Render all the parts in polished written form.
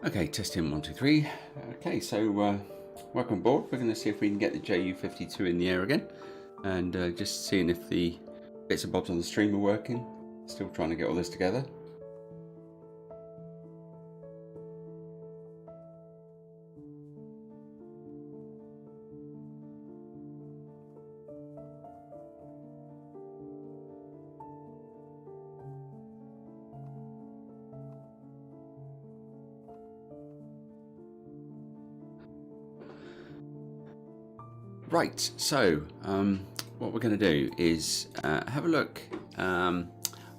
Okay, testing 1, 2, 3. Okay, so welcome aboard. We're going to see if we can get the JU52 in the air again, and just seeing if the bits and bobs on the stream are working. Still trying to get all this together. Right, so what we're going to do is have a look. I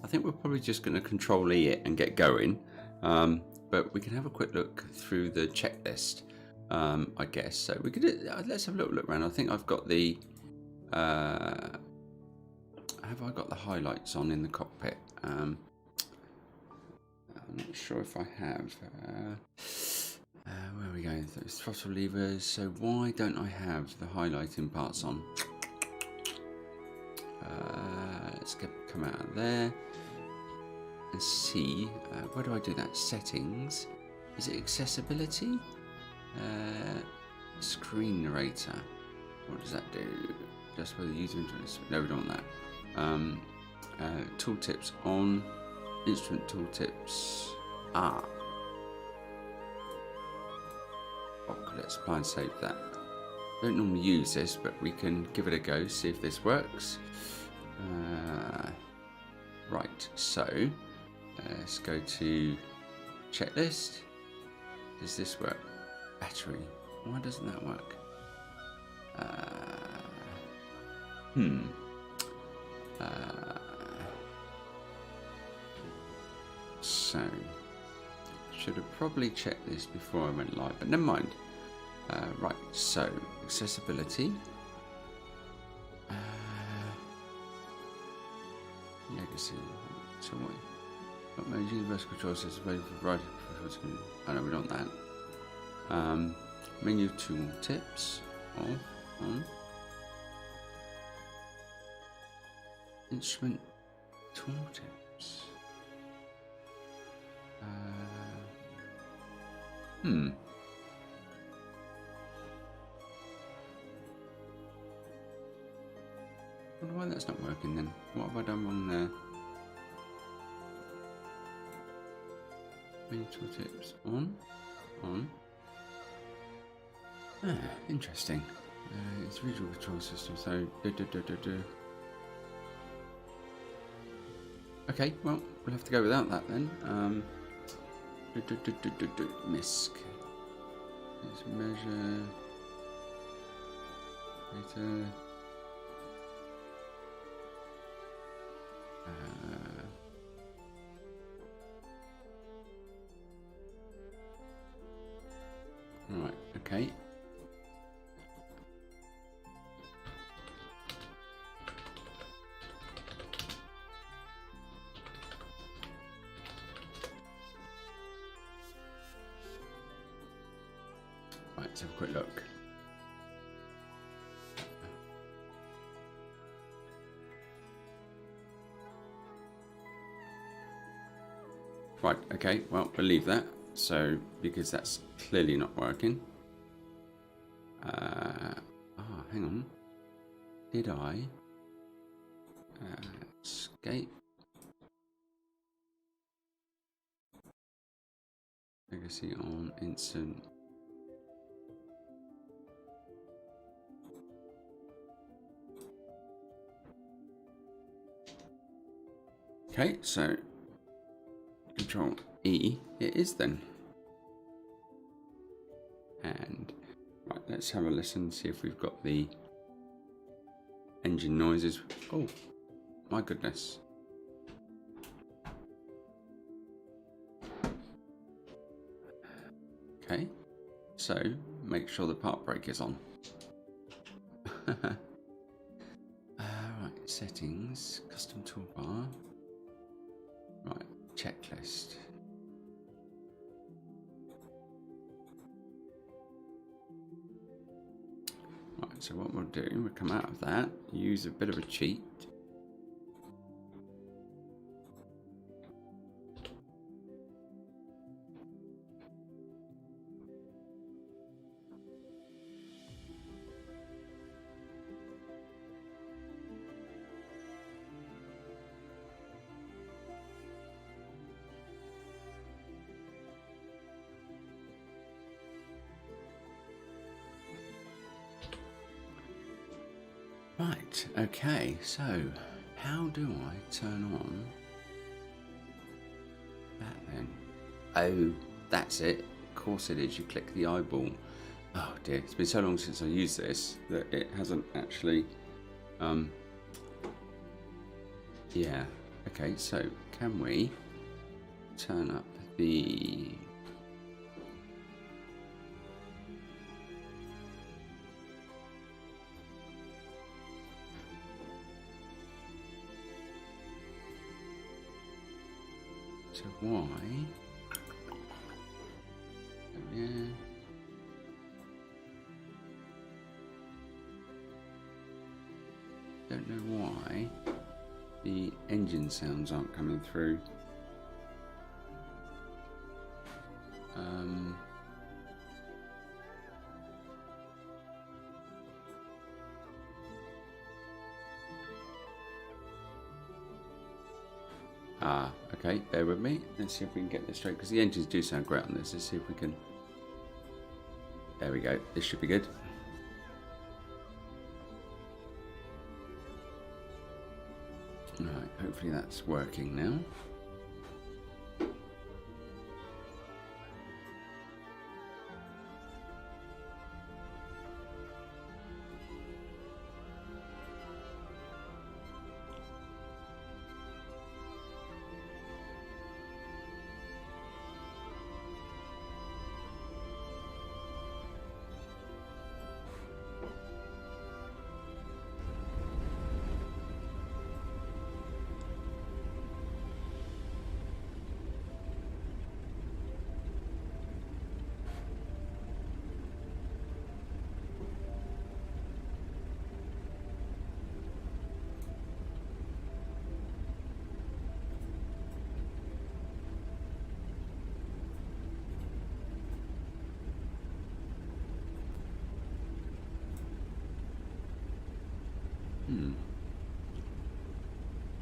think we're probably just going to Control E it and get going, but we can have a quick look through the checklist, I guess. So we could let's have a little look around. I think I've got the have I got the highlights on in the cockpit? I'm not sure if I have. Where are we going? Those throttle levers. So why don't I have the highlighting parts on? Let's come out of there and see. Where do I do that? Settings. Is it accessibility? Screen narrator. What does that do? Just whether user interface. No, we don't want that. Tooltips on. Instrument tooltips. Let's apply and save that. Don't normally use this, but we can give it a go, see if this works. Right, so let's go to checklist. Does this work? Battery. Why doesn't that work? So should have probably checked this before I went live, but never mind. Right, so accessibility, legacy. So what mode universal control system available for variety of. I know we don't want that. Menu tool tips off on. Instrument tooltips. I wonder why that's not working then. What have I done wrong there? Menu tooltips on. Interesting. It's regional control system, so Okay, well, we'll have to go without that then. Misc. Let's measure. Data. Right, okay. Right, let's have a quick look. Right, okay, well, we'll leave that. So, because that's clearly not working. Hang on. Did I? Escape. Legacy on instant. Okay, so Control E it is then. And right, let's have a listen, see if we've got the engine noises. Oh my goodness. Okay, so make sure the park brake is on. Right, settings, custom toolbar. Right, checklist. Right, so what we'll do, we'll come out of that, use a bit of a cheat. Right, okay, so how do I turn on that then? Oh, that's it. Of course it is. You click the eyeball. Oh dear, it's been so long since I used this that it hasn't actually. Yeah. Okay, so can we turn up the. So why? Oh, yeah. Don't know why the engine sounds aren't coming through. Okay, bear with me. Let's see if we can get this straight, because the engines do sound great on this. Let's see if we can. There we go. This should be good. Alright, hopefully that's working now.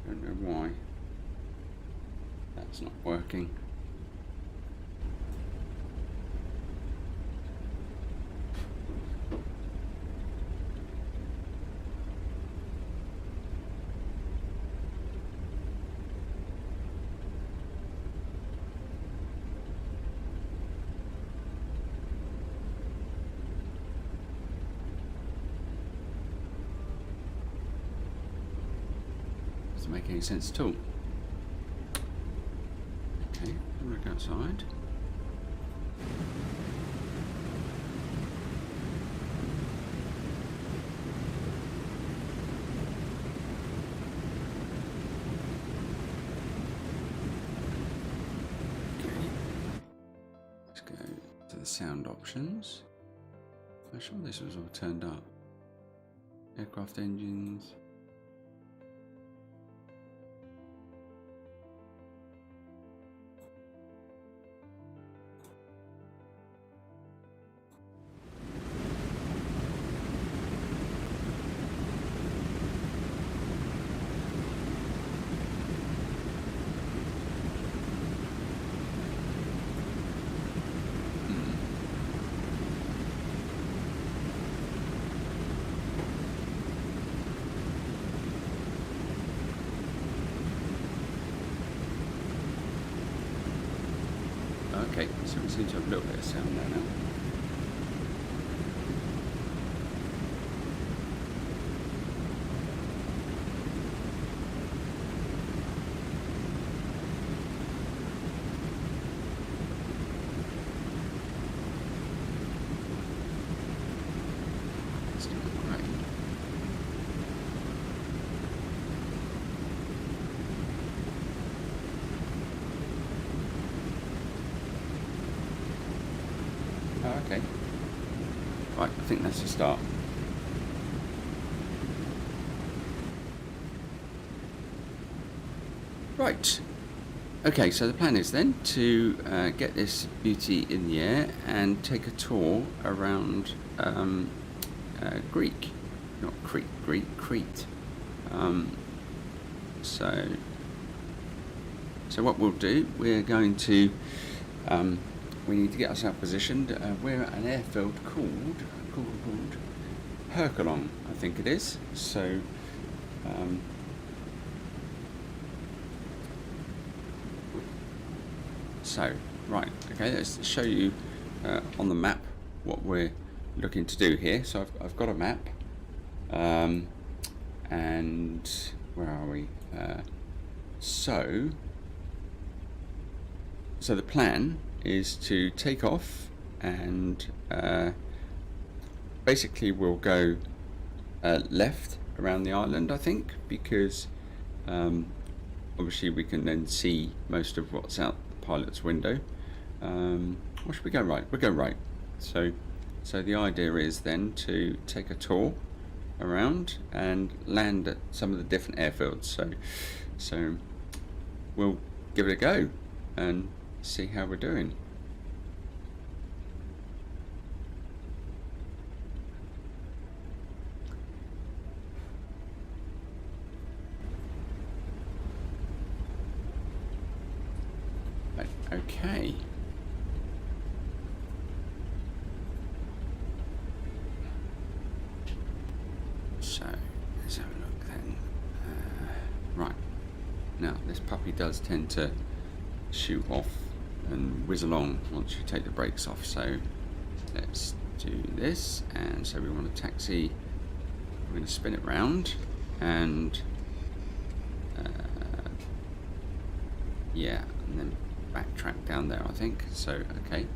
Don't know why that's not working. Doesn't make any sense at all. Okay, we'll look outside. Okay, let's go to the sound options. I'm sure this was all turned up. Aircraft engines. Okay, so we seem to have a little bit of sound there now. It's doing great. Oh, okay. Right, I think that's a start. Right. Okay, so the plan is then to get this beauty in the air and take a tour around Greek. Not Crete, Crete. So what we'll do, we're going to we need to get ourselves positioned. We're at an airfield called Herculon, I think it is. So right, okay, let's show you on the map what we're looking to do here. So I've got a map, and where are we? So the plan is to take off, and basically we'll go left around the island, I think, because obviously we can then see most of what's out the pilot's window. Or should we go right? We'll go right. So the idea is then to take a tour around and land at some of the different airfields. So we'll give it a go and see how we're doing. Okay. So let's have a look then. Right. Now this puppy does tend to shoot off and whiz along once you take the brakes off. So let's do this. And so we want to taxi. We're going to spin it round and yeah, and then backtrack down there, I think. So okay.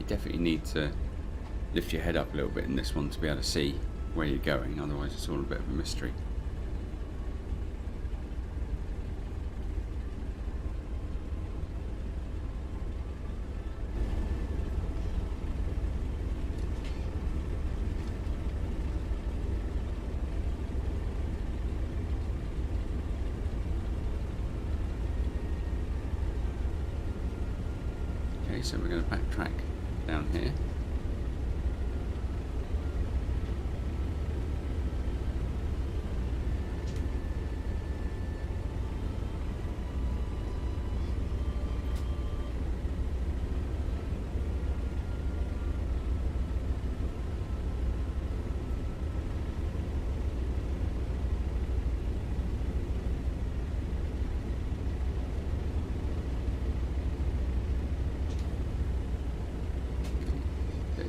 Definitely need to lift your head up a little bit in this one to be able to see where you're going, otherwise it's all a bit of a mystery. Okay, so we're going to backtrack down here.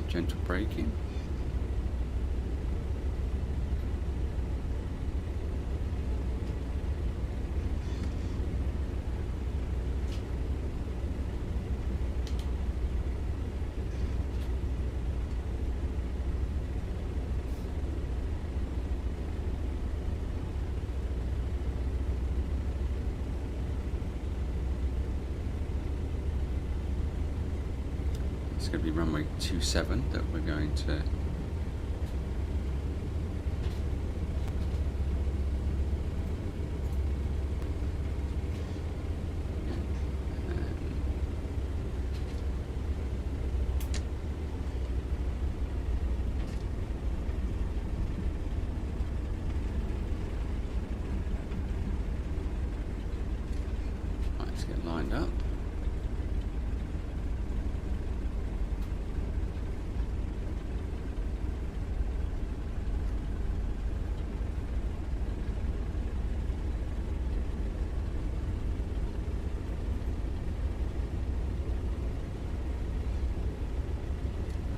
Gentle braking. It's going to be runway 27 that we're going to let's get lined up.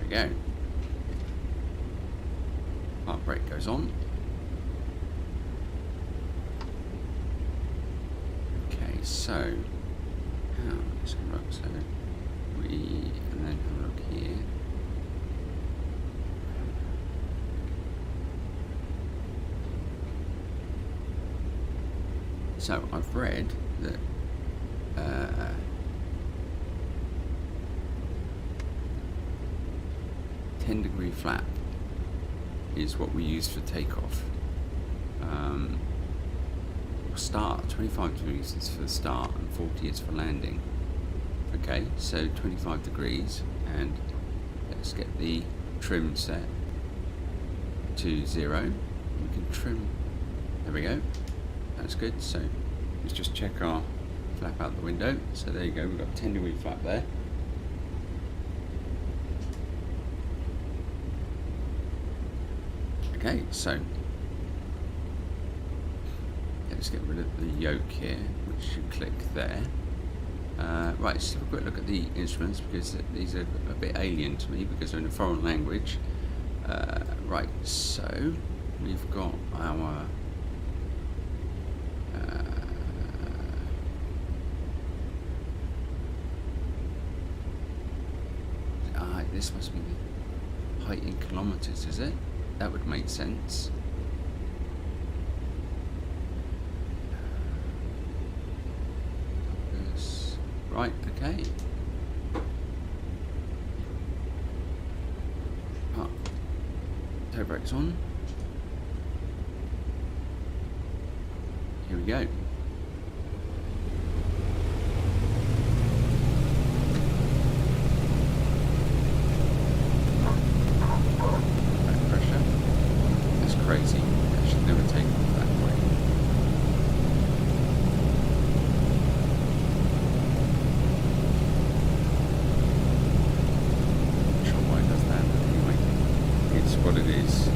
Go. Park brake goes on. Okay, so let's have a look. So and then have a look here. So I've read that 10-degree flap is what we use for takeoff. Start 25 degrees is for the start and 40 is for landing. Okay, so 25 degrees, and let's get the trim set to 0. We can trim, there we go, that's good. So let's just check our flap out the window. So there you go, we've got a 10-degree flap there. Okay, so let's get rid of the yoke here, which you click there. Right, let's have a quick look at the instruments, because these are a bit alien to me because they're in a foreign language. Right, so we've got our this must be the height in kilometers, is it? That would make sense. Right, okay. Toe brakes on. Here we go. Back pressure. That's crazy. I should never take off that way. Not sure why it does that, but anyway, it's what it is.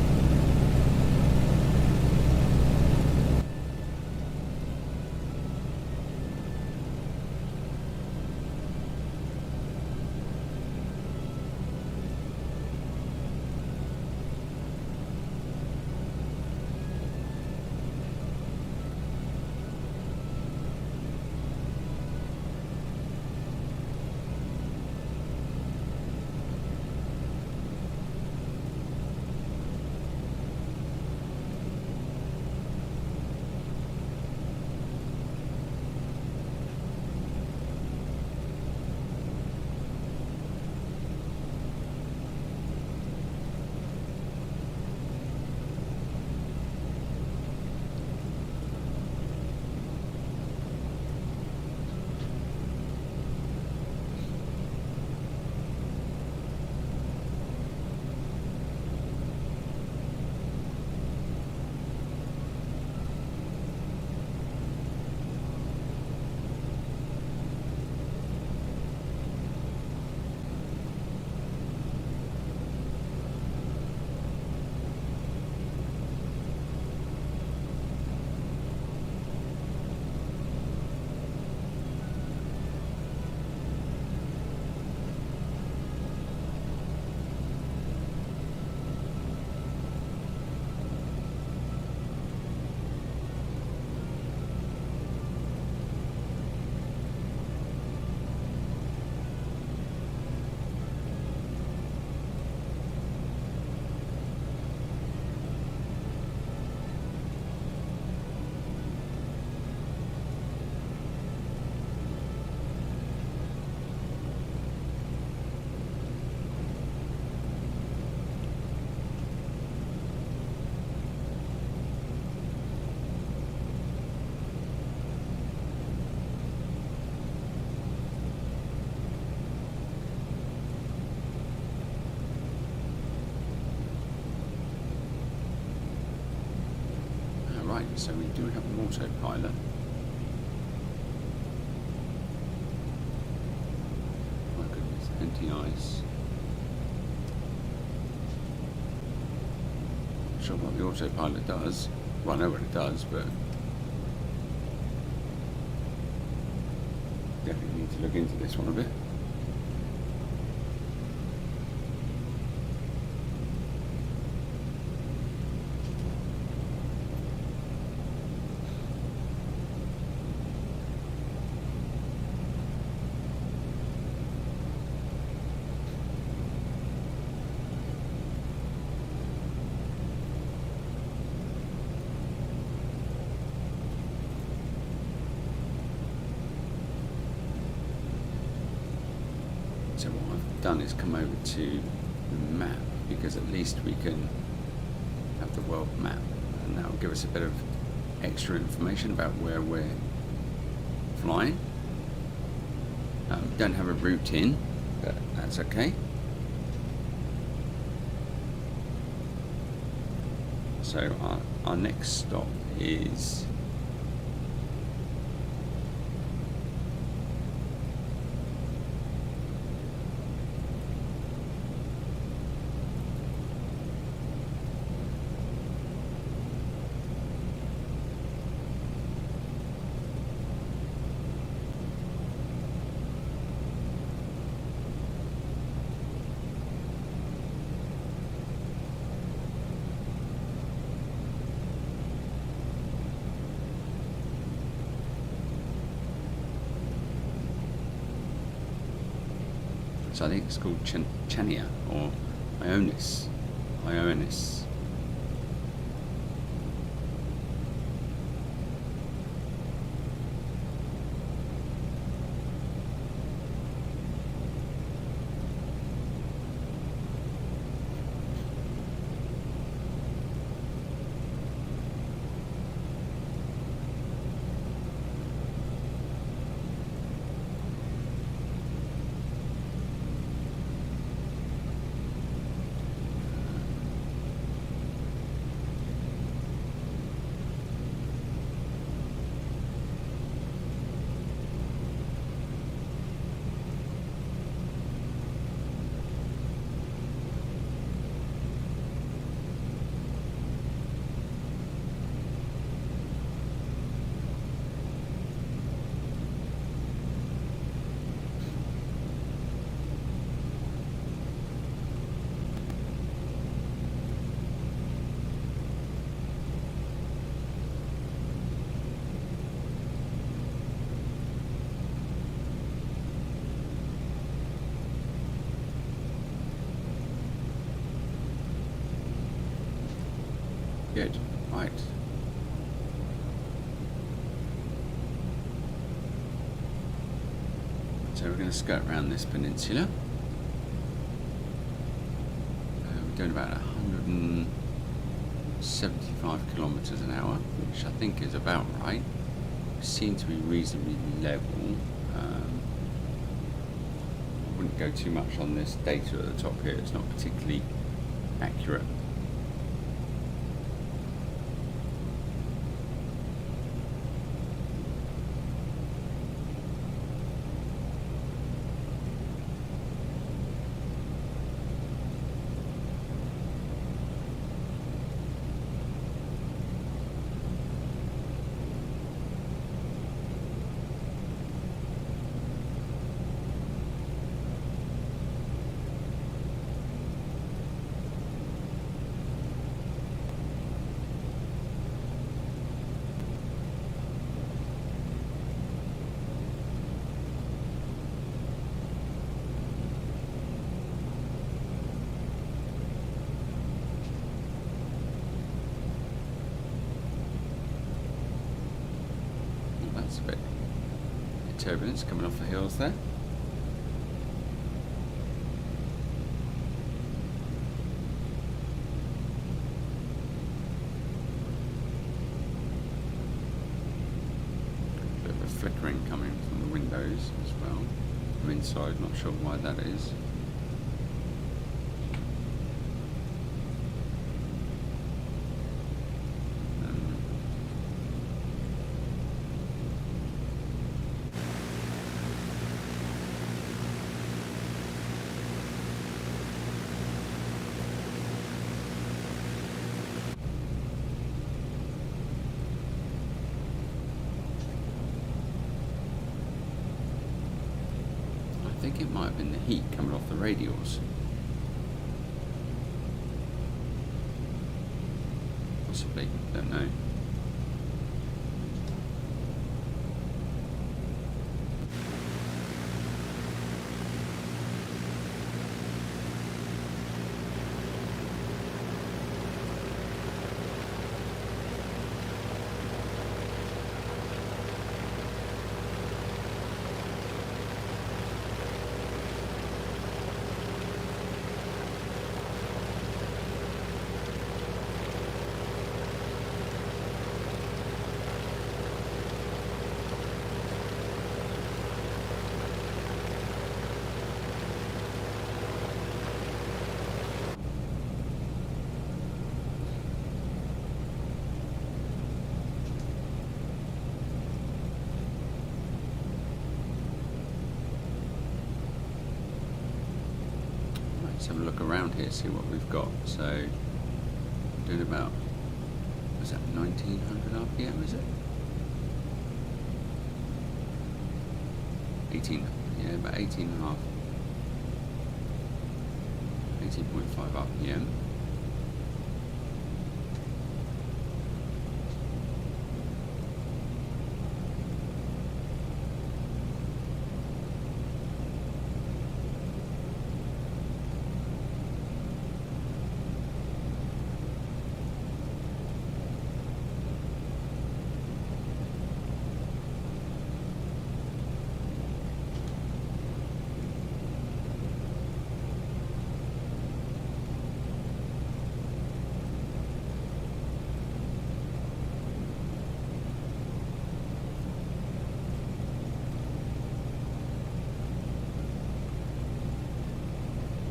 Right, so we do have an autopilot. My goodness, anti-ice. Not sure what the autopilot does. Well, I know what it does, but definitely need to look into this one a bit. So what I've done is come over to the map because at least we can have the world map, and that will give us a bit of extra information about where we're flying. Don't have a route in, but that's okay. So our next stop is I think it's called Chania or Ionis. Good, right. So we're going to skirt around this peninsula. We're doing about 175 kilometers an hour, which I think is about right. We seem to be reasonably level. I wouldn't go too much on this data at the top here, it's not particularly accurate. That's a bit of turbulence coming off the hills there. Bit of a flickering coming from the windows as well. I'm inside, not sure why that is. I think it might have been the heat coming off the radials. Possibly, don't know. have a look around here, see what we've got. So doing about, was that 1900 RPM, is it? 18, yeah, about 18.5, 18.5 RPM.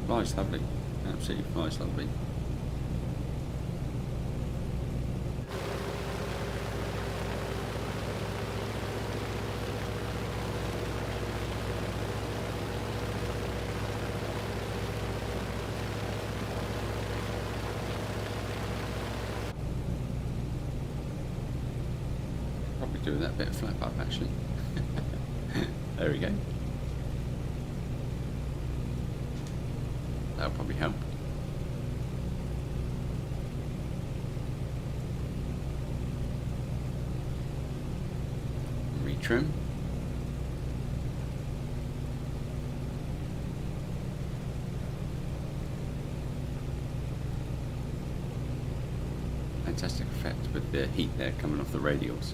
Flies lovely, absolutely flies lovely. Probably doing that bit of flap up actually. There we go. That'll probably help. Retrim. Fantastic effect with the heat there coming off the radials.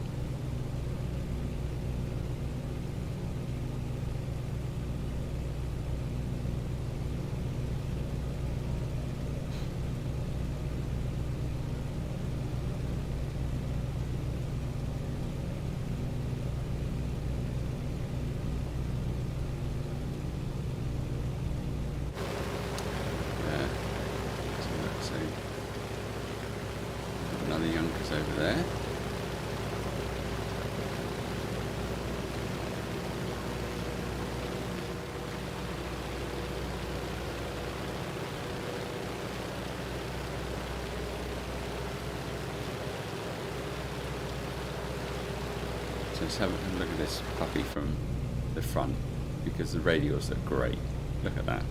Another Yonkers over there. So let's have a look at this puppy from the front, because the radials look great. Look at that.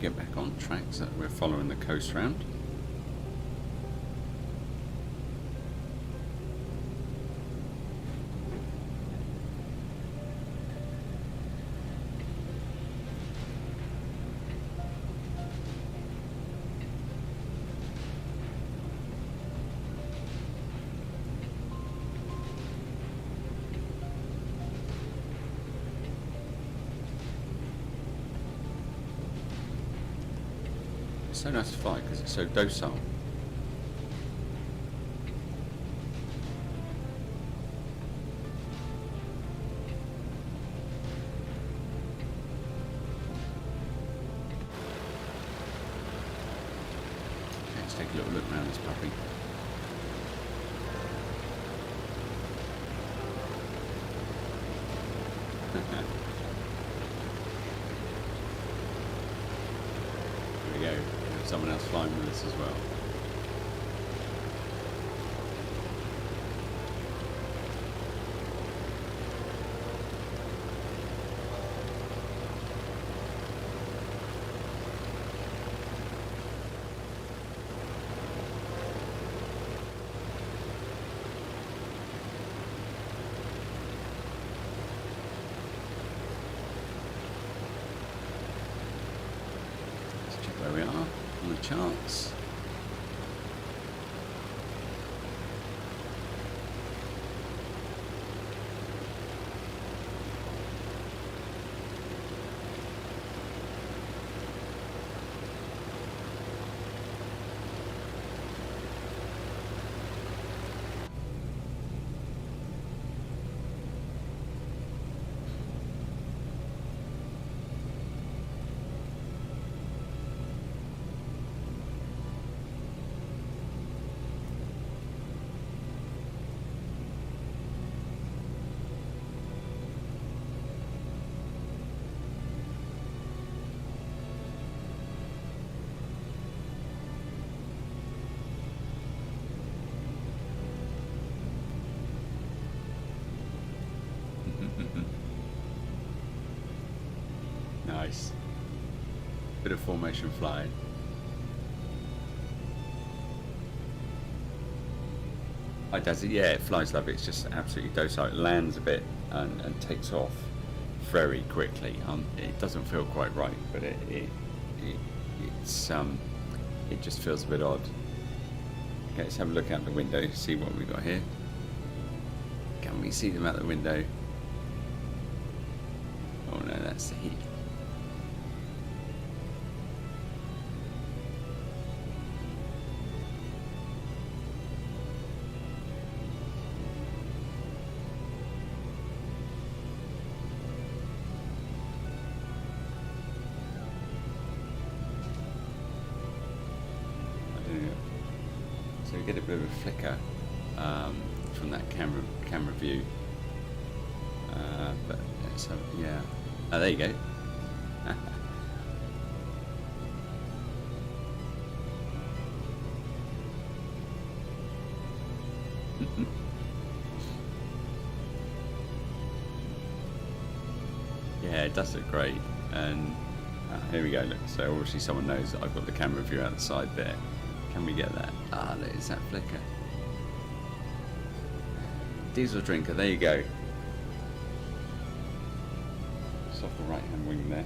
get back on track so that we're following the coast round. It's so nice to fly because it's so docile. Okay, let's take a little look around this puppy. There we go. Someone else flying with us as well. Let's check where we are on the charts. Nice. Bit of formation fly. Does it? Yeah, it flies lovely. It's just absolutely docile. It lands a bit and takes off very quickly. It doesn't feel quite right, but it just feels a bit odd. Okay, let's have a look out the window, see what we've got here. Can we see them out the window? Oh no, that's the heat. So we get a bit of a flicker from that camera view, but let's have, yeah. Oh, there you go. Yeah, it does look great, and here we go. Look, so obviously someone knows that I've got the camera view out the side there. Can we get that? Ah, there's that flicker. Diesel drinker, there you go. Just off the right hand wing there.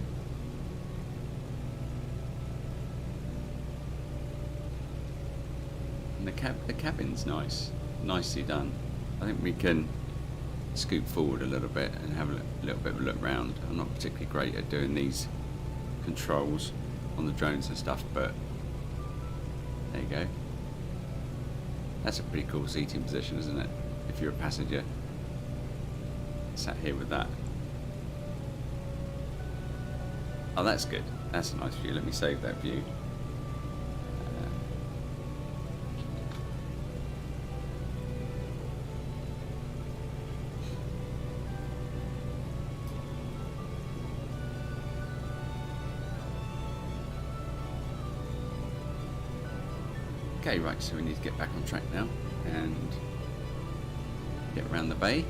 And the cabin's nice. Nicely done. I think we can scoot forward a little bit and have a little bit of a look round. I'm not particularly great at doing these controls on the drones and stuff, but there you go. That's a pretty cool seating position, isn't it? If you're a passenger sat here with that. Oh, that's good. That's a nice view. Let me save that view. Okay, right, so we need to get back on track now and get around the bay.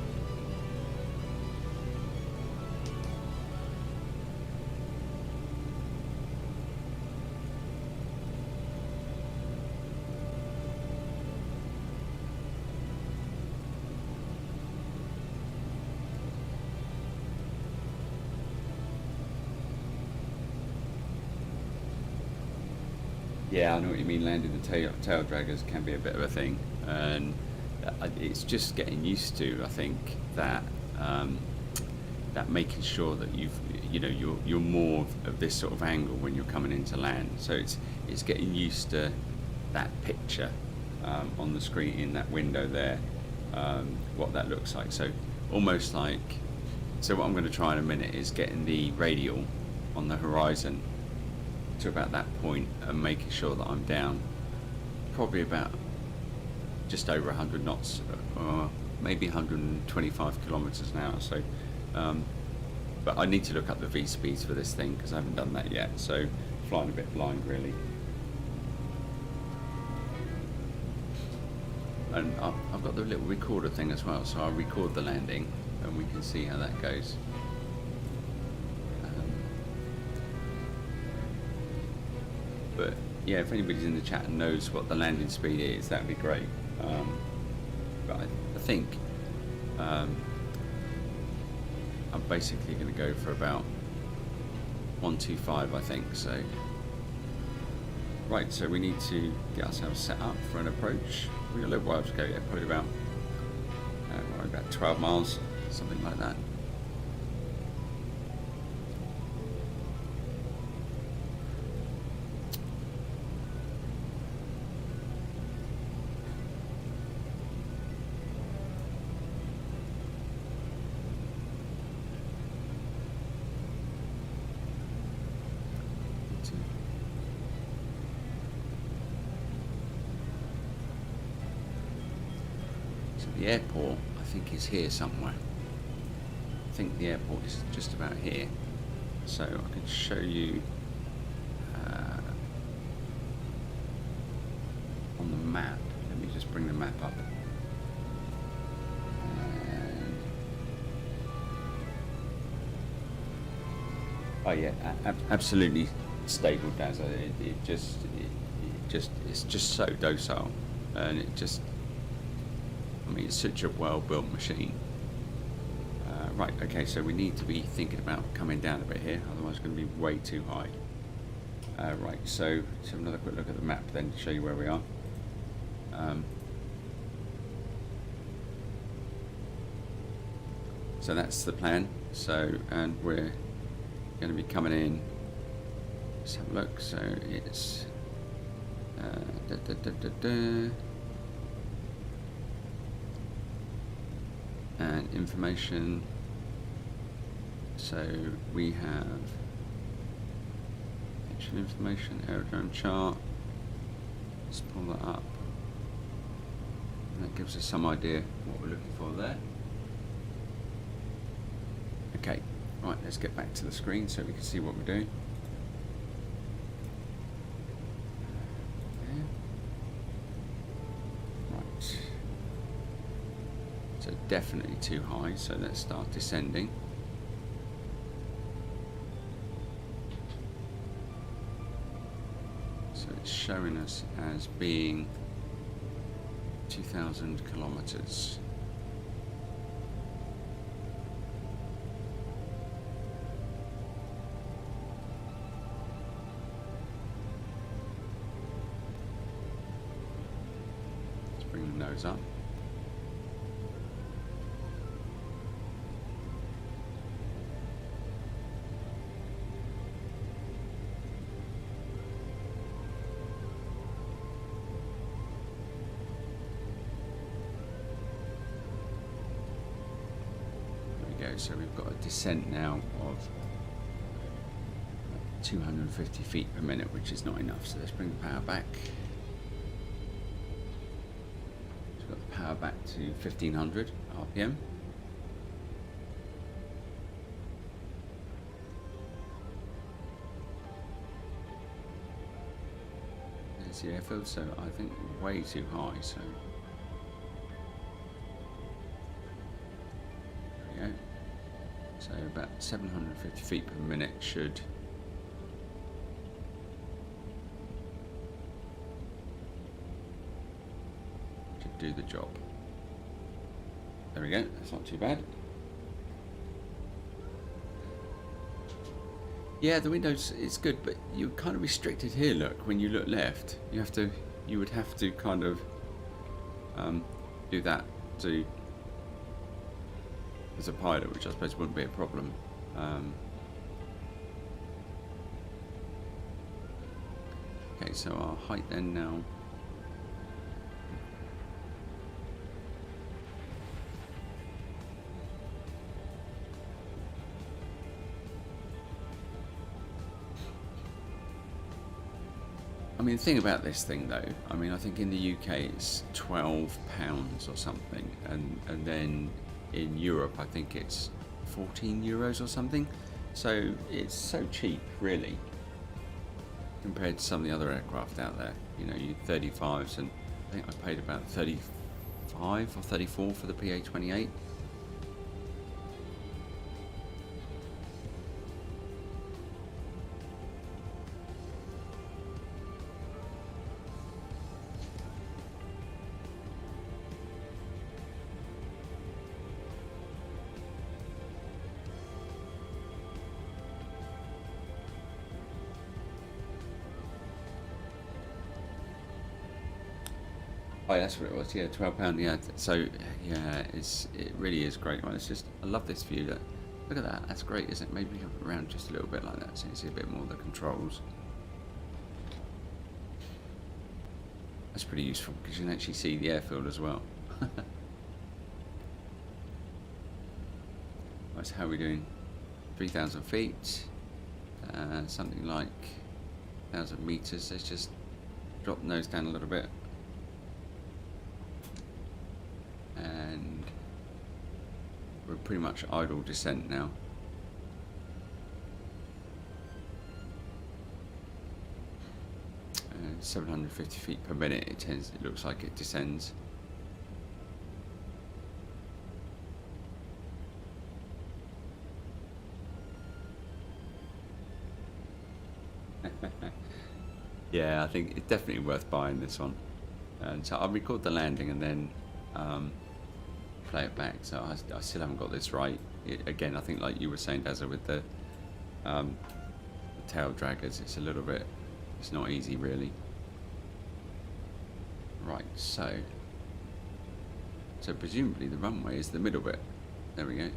Yeah, I know what you mean. Landing the tail draggers can be a bit of a thing, and it's just getting used to. I think that that making sure that you're more of this sort of angle when you're coming into land. So it's getting used to that picture on the screen in that window there, what that looks like. So almost like, so what I'm going to try in a minute is getting the radial on the horizon to about that point and making sure that I'm down probably about just over 100 knots, or maybe 125 kilometers an hour. So but I need to look up the V speeds for this thing because I haven't done that yet, so flying a bit blind really. And I've got the little recorder thing as well, so I'll record the landing and we can see how that goes. But yeah, if anybody's in the chat and knows what the landing speed is, that'd be great. But I think I'm basically going to go for about 125, I think. So right, so we need to get ourselves set up for an approach. We've got a little while to go yet, probably about 12 miles, something like that. The airport, I think, is here somewhere. I think the airport is just about here. So I can show you on the map. Let me just bring the map up. And oh yeah, absolutely stable, Daz. It's just so docile, and it just. I mean, it's such a well-built machine. Right, okay, so we need to be thinking about coming down a bit here, otherwise it's going to be way too high. Right, so let's have another quick look at the map then to show you where we are. So that's the plan. So, and we're going to be coming in. Let's have a look. So it's and information. So we have actual information, aerodrome chart. Let's pull that up, and that gives us some idea what we're looking for there. Okay, right, let's get back to the screen so we can see what we're doing. Right, so definitely too high, so let's start descending. So it's showing us as being 2,000 kilometers. Let's bring the nose up. So we've got a descent now of 250 feet per minute, which is not enough. So let's bring the power back. So we've got the power back to 1500 RPM. There's the airfield, so I think way too high. So there we go. So about 750 feet per minute should do the job. There we go, that's not too bad. Yeah, the windows is good, but you're kind of restricted here. Look, when you look left, you would have to kind of do that to as a pilot, which I suppose wouldn't be a problem. Okay, so our height then now. I mean, the thing about this thing though, I mean, I think in the UK it's £12 or something, and then in Europe I think it's €14 or something. So it's so cheap, really, compared to some of the other aircraft out there. You know, you 35s, and I think I paid about 35 or 34 for the PA-28. Oh, yeah, that's what it was. Yeah, £12. Yeah. So yeah, it really is great. Well, it's just, I love this view. Look at that. That's great, isn't it? Maybe have it around just a little bit like that, so you see a bit more of the controls. That's pretty useful because you can actually see the airfield as well. Right, so how are we doing? 3,000 feet. Something like 1,000 meters. Let's just drop the nose down a little bit. And we're pretty much idle descent now. And 750 feet per minute it looks like it descends. Yeah, I think it's definitely worth buying this one. And so I'll record the landing and then play it back. So I still haven't got this right. Again, I think like you were saying, Dazza, with the tail draggers, it's a little bit, it's not easy really. Right, so presumably the runway is the middle bit. There we go.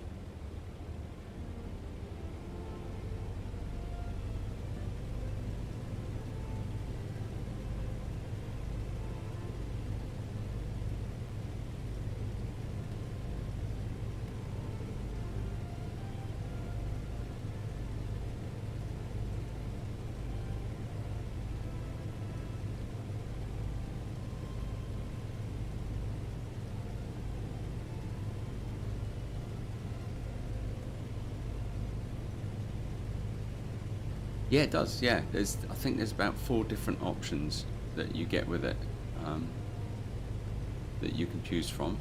Yeah, it does. Yeah, I think there's about 4 different options that you get with it, that you can choose from.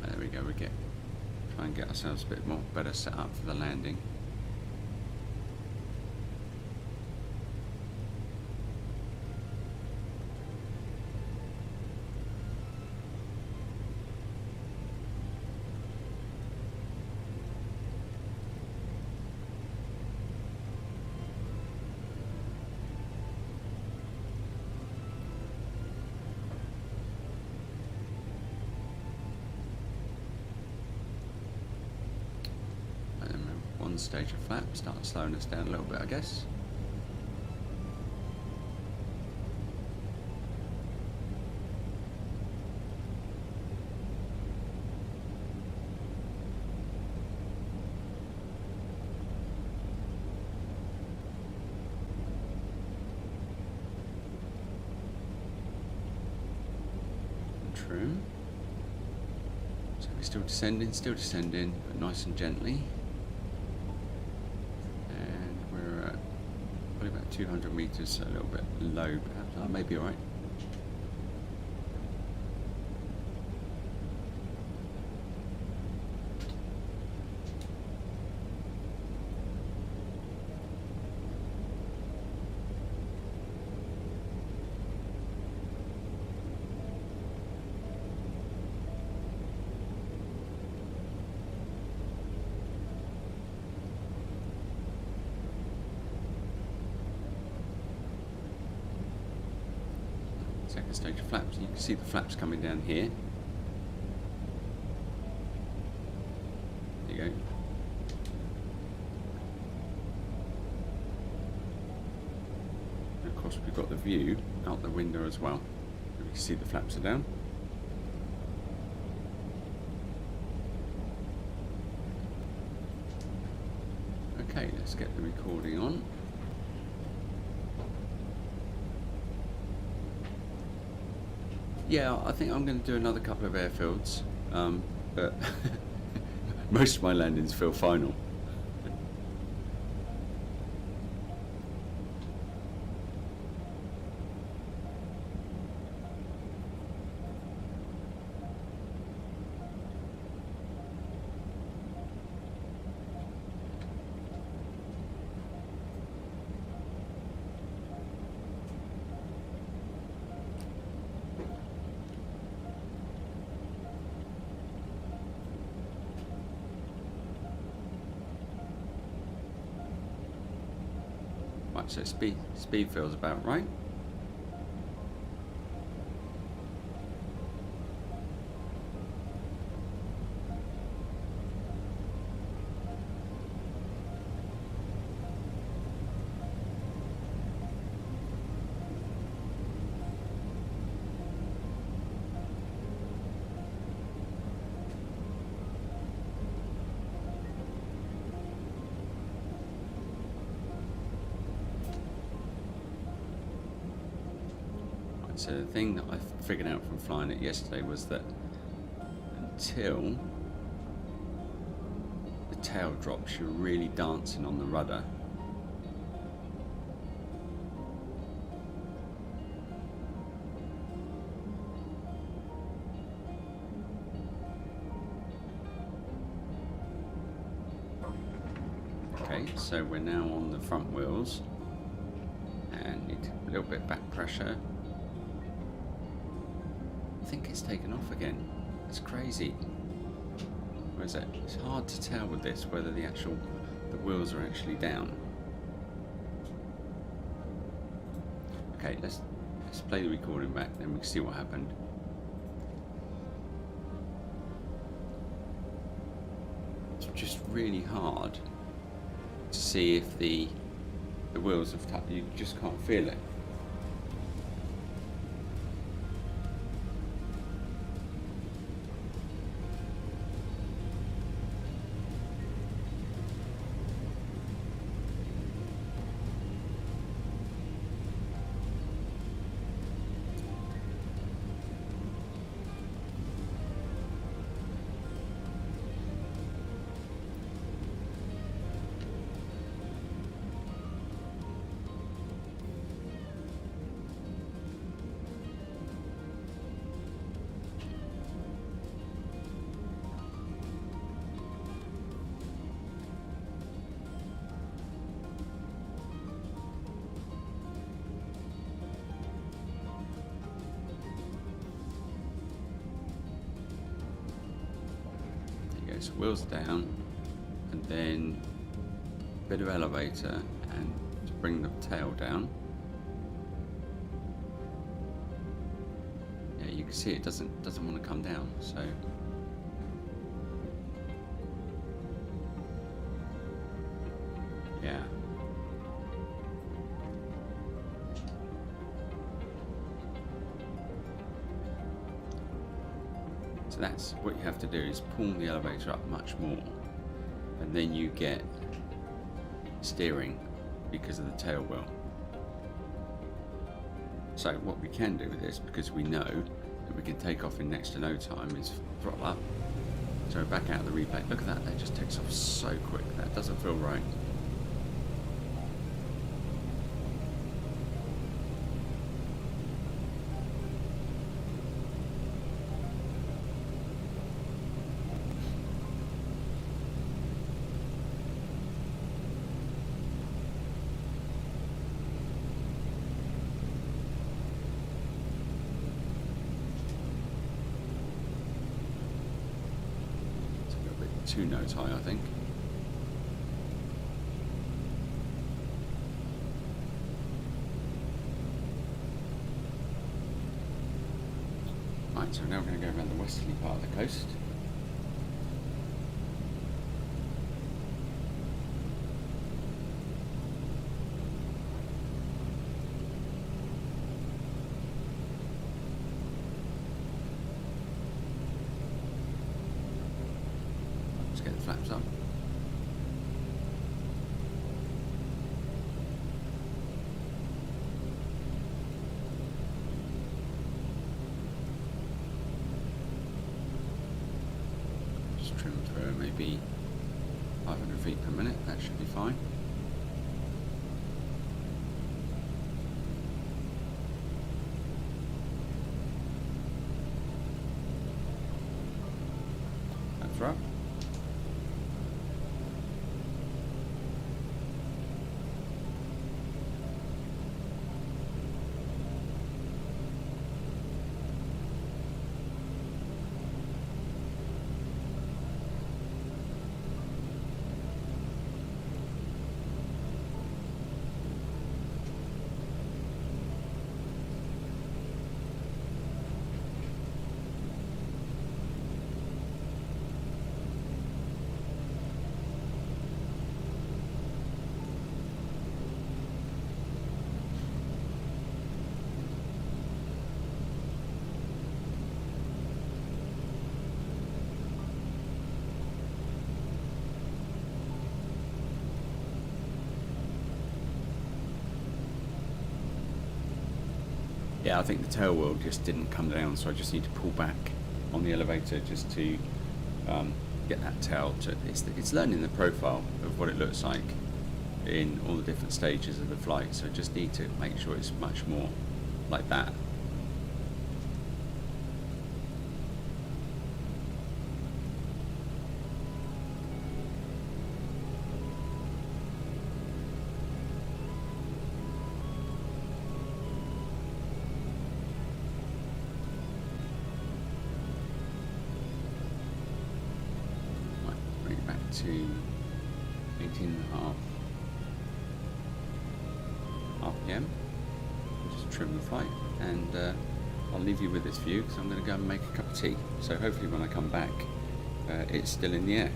There we go. Try and get ourselves a bit more better set up for the landing. One stage of flap, start slowing us down a little bit, I guess. Trim. So we're still descending, but nice and gently. 200 meters, so a little bit low, perhaps. That may be all right. second stage of flaps. You can see the flaps coming down here. There you go. And of course we've got the view out the window as well. You can see the flaps are down. Okay, let's get the recording on. Yeah, I think I'm going to do another couple of airfields, but most of my landings feel final. Right, so speed feels about right. So the thing that I figured out from flying it yesterday was that until the tail drops, you're really dancing on the rudder. Okay, so we're now on the front wheels and need a little bit back pressure. I think it's taken off again. It's crazy. Where is it? It's hard to tell with this whether the wheels are actually down. Okay, let's play the recording back, then we can see what happened. It's just really hard to see if the wheels have tapped. You just can't feel it. So wheels down, and then a bit of elevator, and to bring the tail down. Yeah, you can see it doesn't want to come down. So yeah. So that's what you have to do, is pull the elevator up much more, and then you get steering because of the tail wheel. So what we can do with this, because we know that we can take off in next to no time, is throttle up. So we're back out of the replay. Look at that, that just takes off so quick. That doesn't feel right. Two notes high, I think. So now we're going to go around the westerly part of the coast. Let's get the flaps up. Trim through maybe 500 feet per minute, that should be fine. That's right. Yeah, I think the tail wheel just didn't come down, so I just need to pull back on the elevator just to get that tail to, it's learning the profile of what it looks like in all the different stages of the flight, so I just need to make sure it's much more like that. To 18.5 RPM. Just trim the flight, and I'll leave you with this view because I'm going to go and make a cup of tea. So hopefully when I come back, it's still in the air.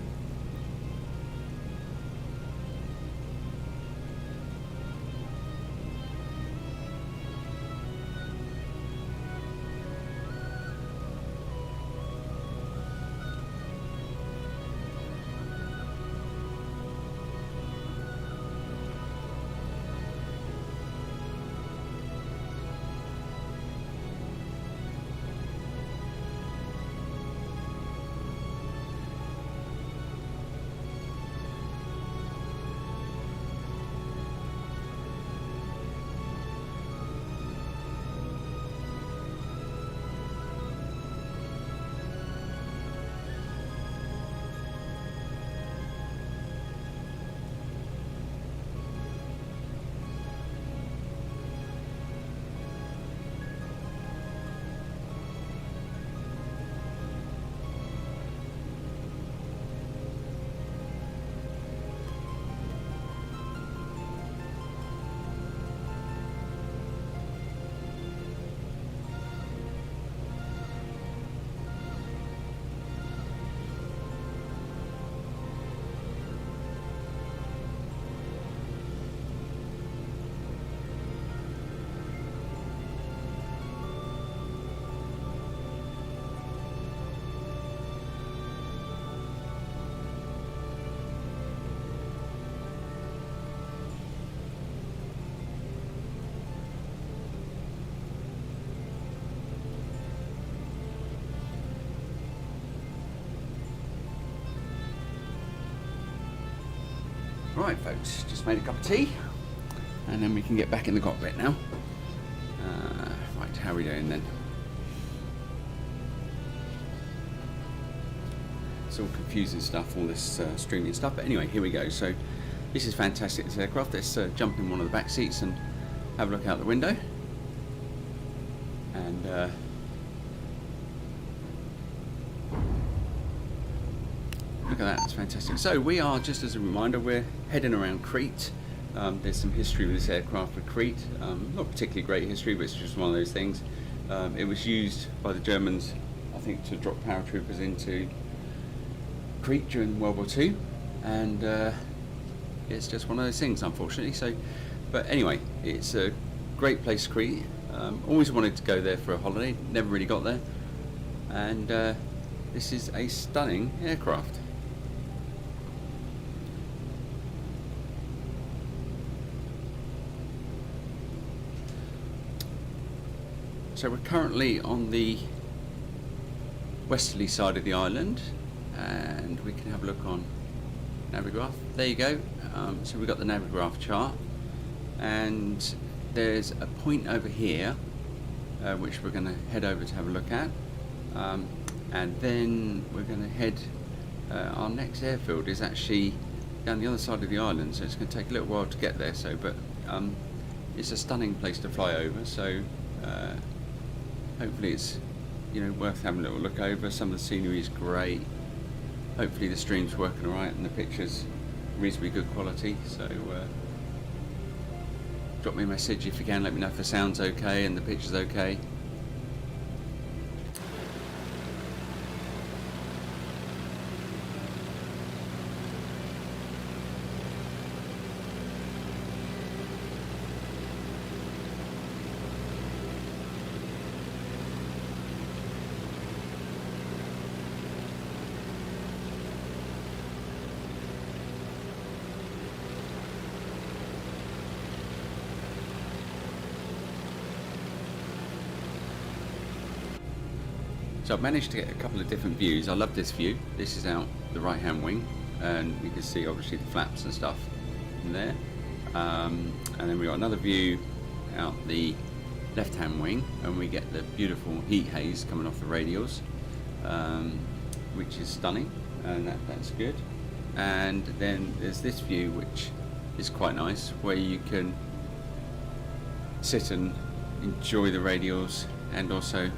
Right folks, just made a cup of tea and then we can get back in the cockpit now. Right, how are we doing then? It's all confusing stuff, all this streaming stuff, but anyway, here we go. So this is fantastic, this aircraft. Let's jump in one of the back seats and have a look out the window. And look at that, it's fantastic. So we are, just as a reminder, we're heading around Crete. There's some history with this aircraft with Crete. Not particularly great history, but it's just one of those things. It was used by the Germans I think, to drop paratroopers into Crete during World War II, and it's just one of those things, unfortunately. So, but anyway, it's a great place, Crete. Always wanted to go there for a holiday, never really got there, and this is a stunning aircraft. So we're currently on the westerly side of the island, and we can have a look on Navigraph. There you go. So we've got the Navigraph chart, and there's a point over here which we're going to head over to have a look at, and then we're going to head, our next airfield is actually down the other side of the island, so it's going to take a little while to get there. So, but it's a stunning place to fly over, so hopefully it's, you know, worth having a little look over. Some of the scenery is great. Hopefully the stream's working alright and the picture's reasonably good quality. So drop me a message if you can, let me know if the sound's okay and the picture's okay. So I've managed to get a couple of different views. I love this view. This is out the right hand wing, and you can see obviously the flaps and stuff in there. And then we've got another view out the left hand wing, and we get the beautiful heat haze coming off the radials, which is stunning, and that's good. And then there's this view which is quite nice, where you can sit and enjoy the radials, and also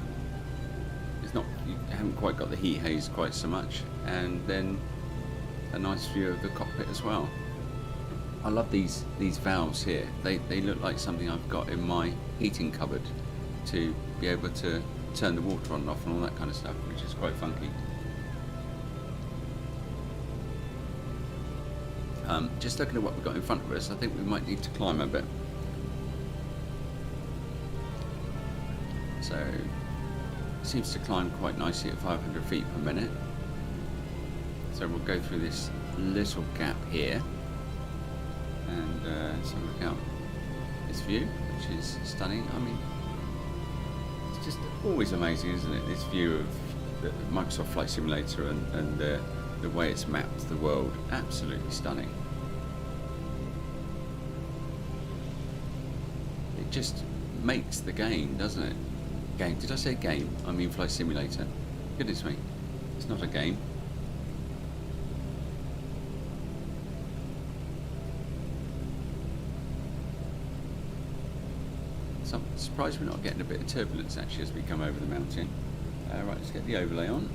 you haven't quite got the heat haze quite so much, and then a nice view of the cockpit as well. I love these valves here. They look like something I've got in my heating cupboard, to be able to turn the water on and off and all that kind of stuff, which is quite funky. Just looking at what we've got in front of us, I think we might need to climb a bit. So seems to climb quite nicely at 500 feet per minute. So we'll go through this little gap here, and so look out this view, which is stunning. I mean, it's just always amazing, isn't it, this view of the Microsoft Flight Simulator and the way it's mapped the world. Absolutely stunning. It just makes the game, doesn't it? Game. Did I say game? I mean Flight Simulator. Goodness me, it's not a game. So I'm surprised we're not getting a bit of turbulence actually as we come over the mountain. Right, let's get the overlay on.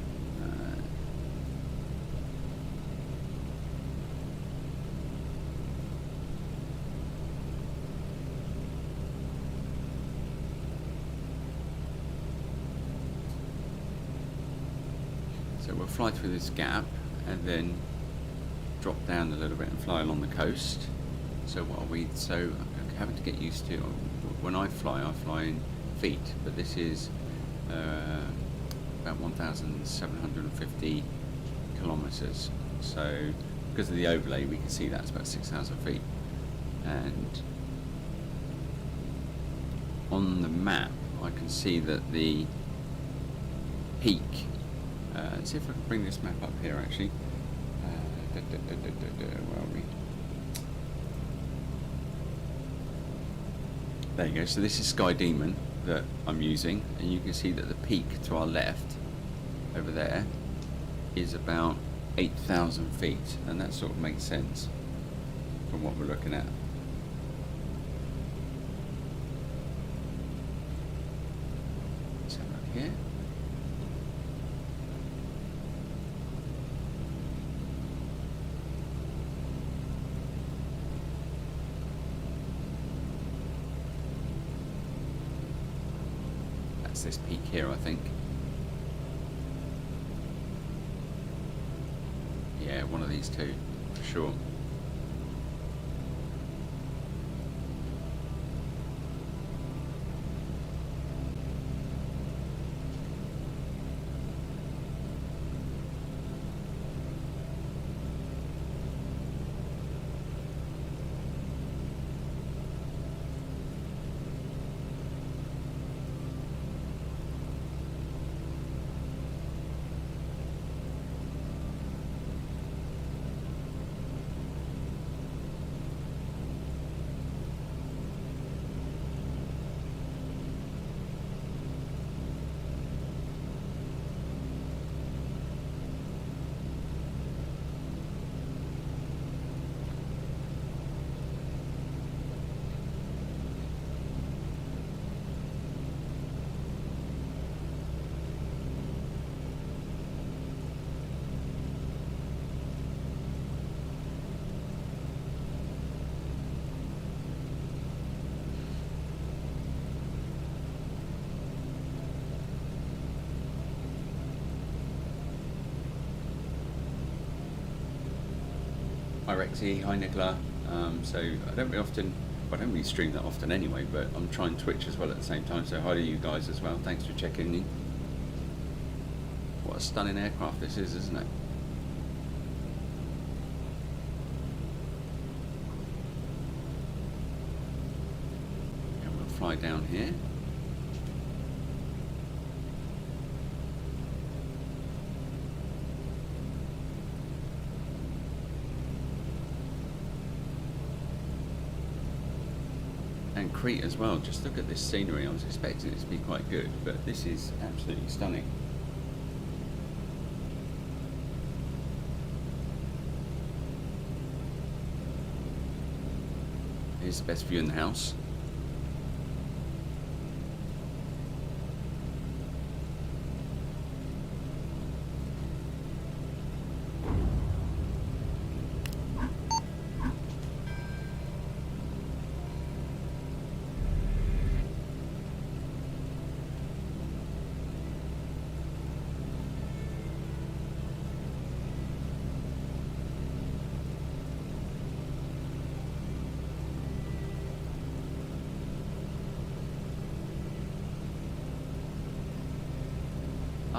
So we'll fly through this gap and then drop down a little bit and fly along the coast. So what are we? So I'm having to get used to, when I fly in feet, but this is about 1,750 kilometers. So because of the overlay, we can see that's about 6,000 feet. And on the map, I can see that the peak. Let's see if I can bring this map up here actually. Where are we? There you go. So this is Sky Demon that I'm using, and you can see that the peak to our left over there is about 8,000 feet, and that sort of makes sense from what we're looking at. Let's have a look here. This peak here, I think. one of these two, for sure. Hi Rexy, hi Nicola. So I don't really stream that often anyway, but I'm trying Twitch as well at the same time, so hi to you guys as well. Thanks for checking in. What a stunning aircraft this is, isn't it? And we'll fly down here. And Crete as well. Just look at this scenery. I was expecting it to be quite good, but this is absolutely stunning. Here's the best view in the house.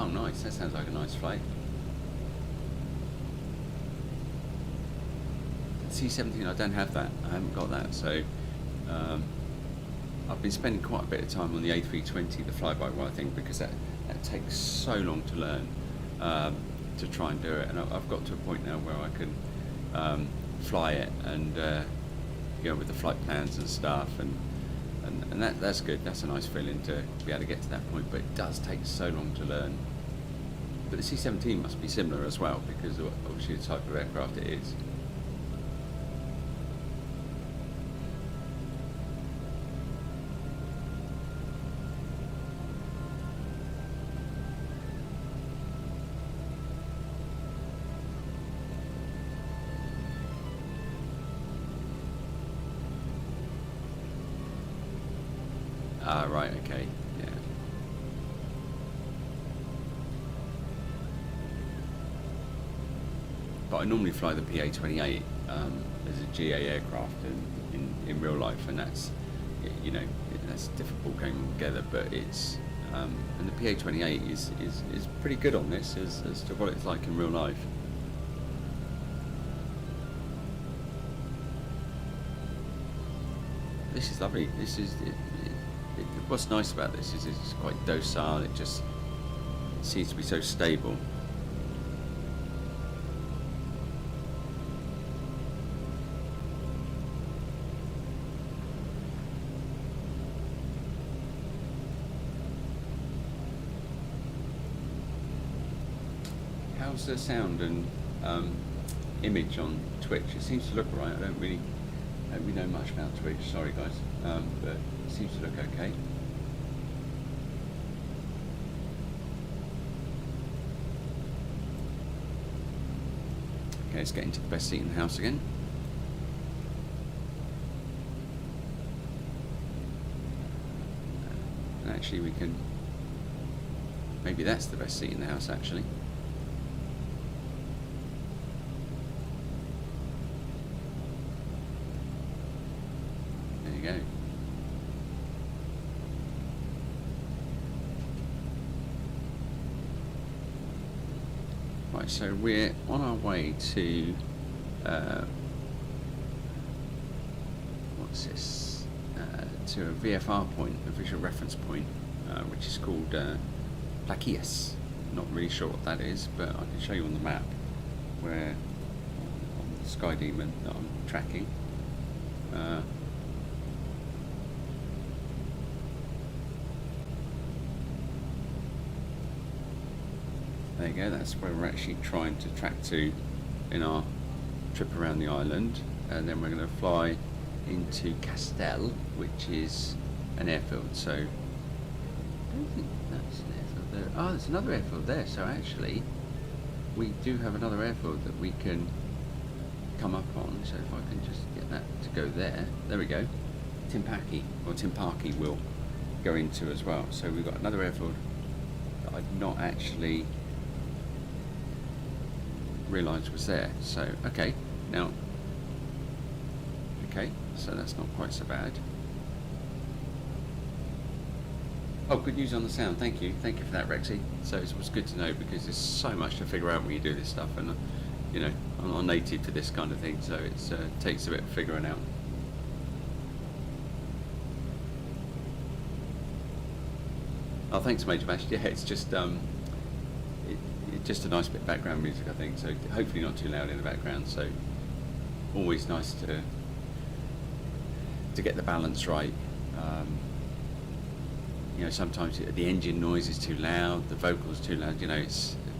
Oh nice, that sounds like a nice flight. C-17, I don't have that, I haven't got that, so I've been spending quite a bit of time on the A320, the fly-by-wire thing, because that takes so long to learn, to try and do it, and I've got to a point now where I can fly it, and you know, with the flight plans and stuff, and that's good. That's a nice feeling to be able to get to that point, but it does take so long to learn. But the C-17 must be similar as well, because of obviously the type of aircraft it is. Ah, right, okay, yeah. But I normally fly the PA-28 as a GA aircraft in real life, and that's, you know, that's a difficult game altogether, but it's, and the PA-28 is pretty good on this as to what it's like in real life. This is lovely. This is what's nice about this is it's quite docile. It seems to be so stable. How's the sound and image on Twitch? It seems to look alright. I don't really know much about Twitch. Sorry guys, but it seems to look okay. Okay, let's get into the best seat in the house again. And actually we can, maybe that's the best seat in the house actually. go. Right, so we're on our way to what's this? To a VFR point, a visual reference point, which is called Placius. Not really sure what that is, but I can show you on the map where on the Sky Demon that I'm tracking. There you go, that's where we're actually trying to track to in our trip around the island, and then we're going to fly into Castel, which is an airfield. So I don't think that's an airfield there. Oh, there's another airfield there, so actually we do have another airfield that we can come up on. So if I can just get that to go there we go. Timpaki will go into as well. So we've got another airfield that I'd not actually realised was there. So okay, so that's not quite so bad. Oh, good news on the sound. Thank you for that, Rexy. So it was good to know, because there's so much to figure out when you do this stuff, and you know, I'm not native to this kind of thing, so it takes a bit of figuring out. Oh, thanks, Major Bash. Yeah, it's just just a nice bit of background music, I think, so hopefully not too loud in the background. So always nice to get the balance right. You know, sometimes the engine noise is too loud, the vocals too loud, you know,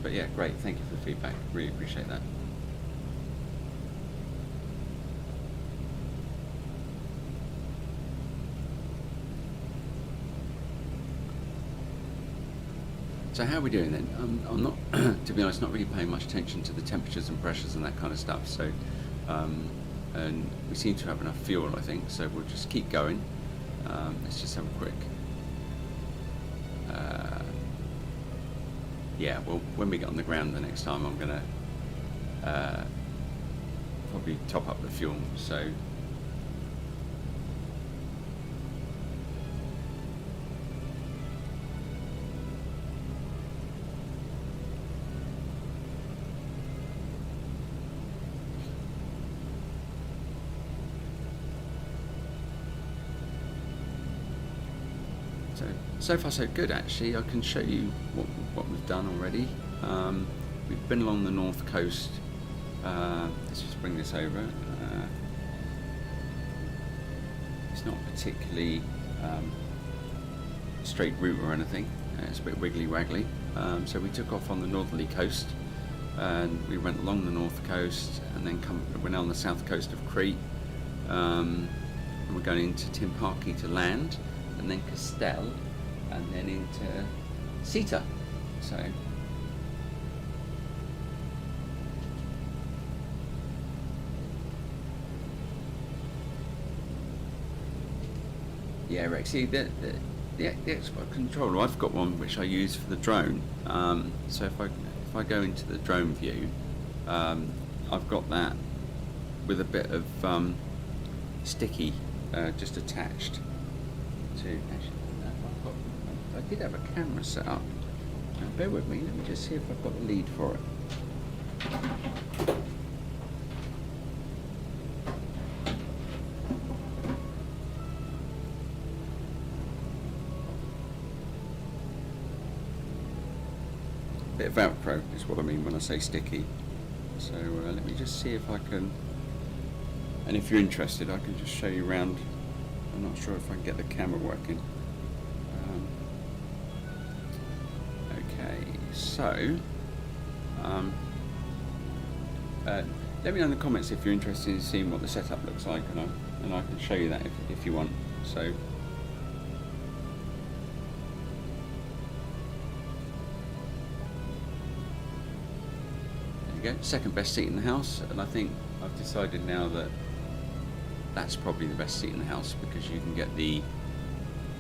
but yeah, great, thank you for the feedback, really appreciate that. So how are we doing then? I'm not, to be honest, not really paying much attention to the temperatures and pressures and that kind of stuff. So, and we seem to have enough fuel, I think. So we'll just keep going. Let's just have a quick. Yeah, well, when we get on the ground the next time, I'm gonna probably top up the fuel. So. So far so good, actually. I can show you what we've done already. We've been along the north coast. Let's just bring this over. It's not particularly straight route or anything. It's a bit wiggly waggly. So we took off on the northerly coast, and we went along the north coast, and then we're now on the south coast of Crete. And we're going into Timpaki to land, and then Castel, and then into Sita. So yeah, Rexy, the export controller, I've got one which I use for the drone. So if I go into the drone view, I've got that with a bit of sticky just attached to. Actually, I did have a camera set up. Now, bear with me. Let me just see if I've got the lead for it. Bit of Velcro is what I mean when I say sticky. So let me just see if I can. And if you're interested, I can just show you around. I'm not sure if I can get the camera working. Okay, so let me know in the comments if you're interested in seeing what the setup looks like, and I can show you that if you want. So there you go, second best seat in the house, and I think I've decided now that that's probably the best seat in the house, because you can get the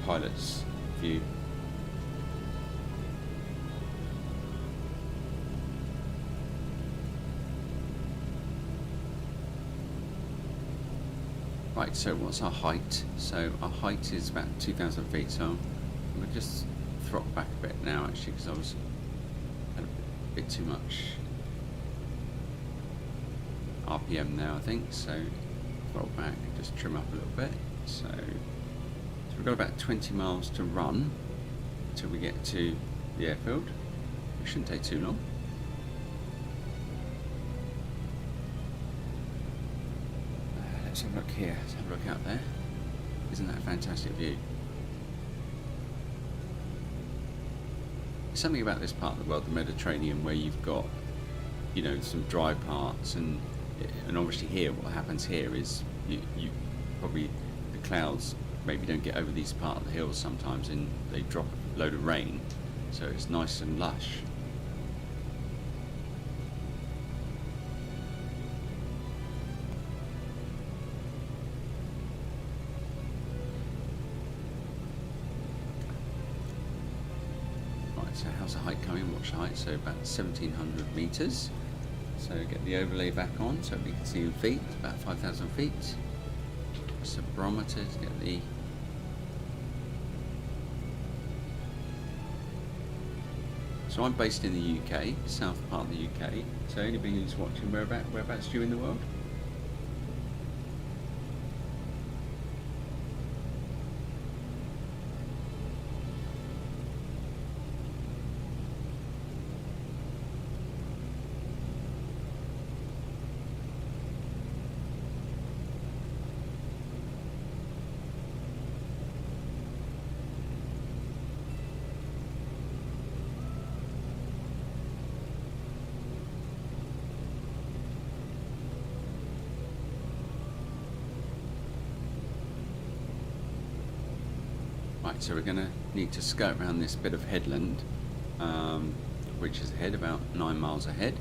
pilot's view. Right, so what's our height? So our height is about 2,000 feet, so I'm going to just throttle back a bit now actually, because I was had a bit too much RPM now I think, so throttle back and just trim up a little bit. So we've got about 20 miles to run until we get to the airfield. It shouldn't take too long. Let's have a look here, let's have a look out there. Isn't that a fantastic view? There's something about this part of the world, the Mediterranean, where you've got, you know, some dry parts, and obviously here, what happens here is you probably, the clouds maybe don't get over these part of the hills sometimes, and they drop a load of rain, so it's nice and lush. So how's the height coming? Watch the height. So about 1,700 meters. So get the overlay back on so we can see in feet. About 5,000 feet. Press the barometer to get the. So I'm based in the UK, south part of the UK. So anybody who's watching, whereabouts are you in the world? Right, so we're going to need to skirt around this bit of headland, which is ahead, about 9 miles ahead,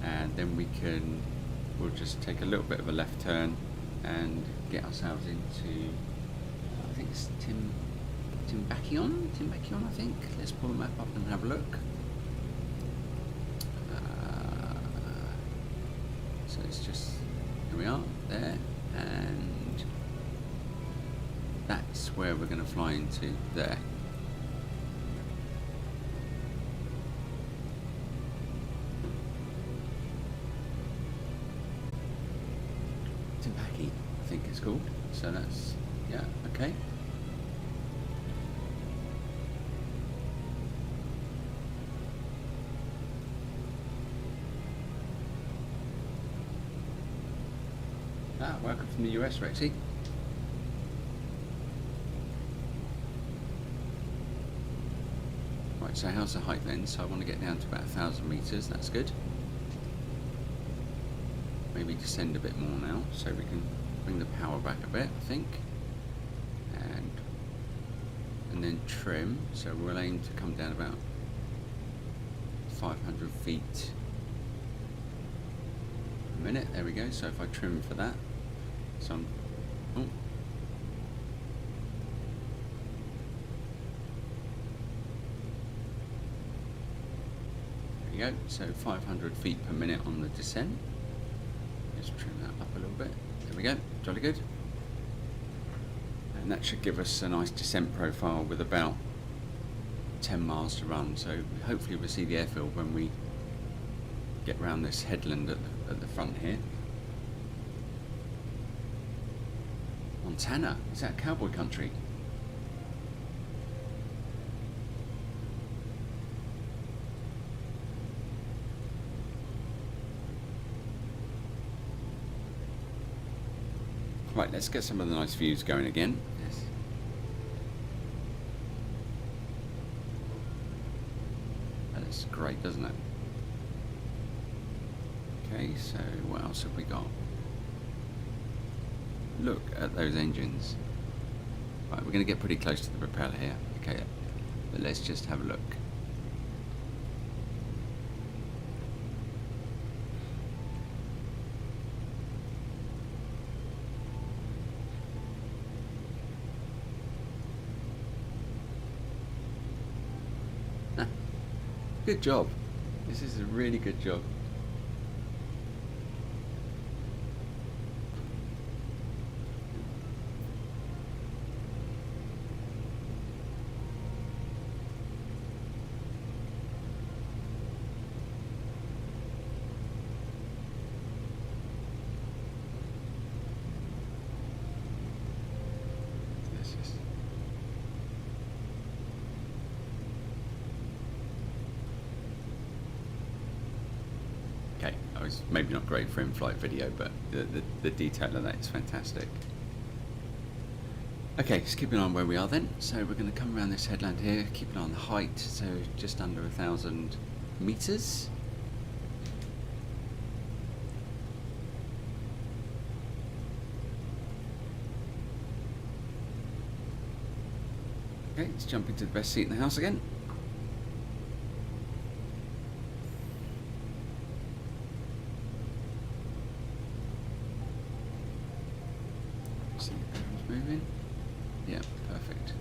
and then we'll just take a little bit of a left turn and get ourselves into, I think it's Timbakion, I think. Let's pull the map up and have a look. So it's just, here we are, there, and that's where we're going to fly into there. Timbaki, I think it's called. So that's, yeah, okay. Welcome from the US, Rexy. Right, so how's the height then? So I want to get down to about 1,000 meters, that's good. Maybe descend a bit more now, so we can bring the power back a bit, I think. And then trim, so we'll aim to come down about 500 feet a minute, there we go. So if I trim for that, so I'm, oh. There you go, so 500 feet per minute on the descent. Just trim that up a little bit. There we go, jolly good. And that should give us a nice descent profile with about 10 miles to run. So hopefully we'll see the airfield when we get round this headland at the front here. Montana, is that cowboy country? Right, let's get some of the nice views going again. Yes. That looks great, doesn't it? Okay, so what else have we got? Look at those engines. Right, we're going to get pretty close to the propeller here. Okay, but let's just have a look. Good job. This is a really good job. Okay, I was maybe not great for in-flight video, but the detail of that is fantastic. Okay, just keeping on where we are then. So we're going to come around this headland here, keep an eye on the height, so just under 1,000 meters. Okay, let's jump into the best seat in the house again. See the pedals moving. Yeah, perfect.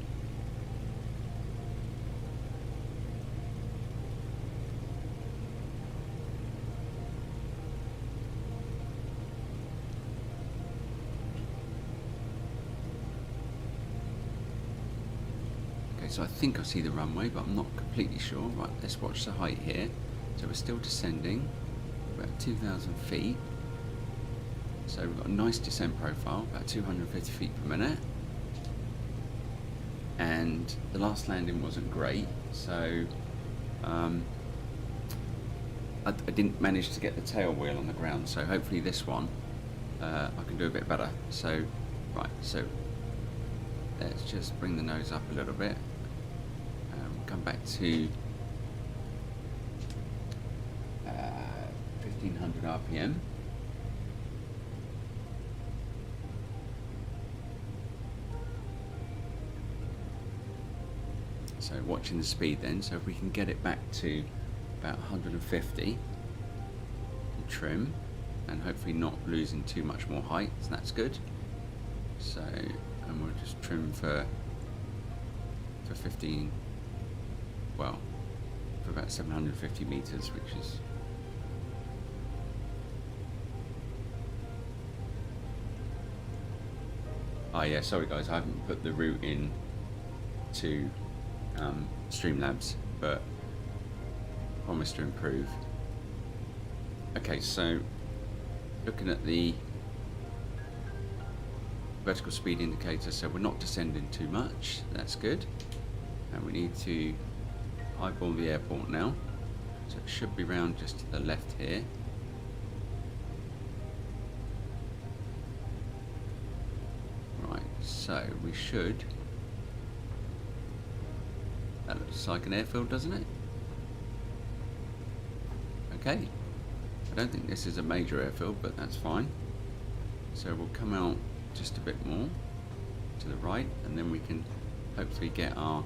Okay, so I think I see the runway, but I'm not completely sure. Right, let's watch the height here. So we're still descending, about 2,000 feet. So we've got a nice descent profile, about 250 feet per minute. And the last landing wasn't great, so I didn't manage to get the tail wheel on the ground, so hopefully this one I can do a bit better. So right, so let's just bring the nose up a little bit. Come back to 1500 RPM. So watching the speed then, so if we can get it back to about 150 and trim, and hopefully not losing too much more height, so that's good. So, and we'll just trim for 15, well, for about 750 meters, which is yeah, sorry guys, I haven't put the route in to Streamlabs, but promise to improve. Okay, so looking at the vertical speed indicator, so we're not descending too much, that's good. And we need to eyeball the airport now, so it should be round just to the left here. Right, so we should, that looks like an airfield, doesn't it? Okay, I don't think this is a major airfield, but that's fine. So we'll come out just a bit more to the right, and then we can hopefully get our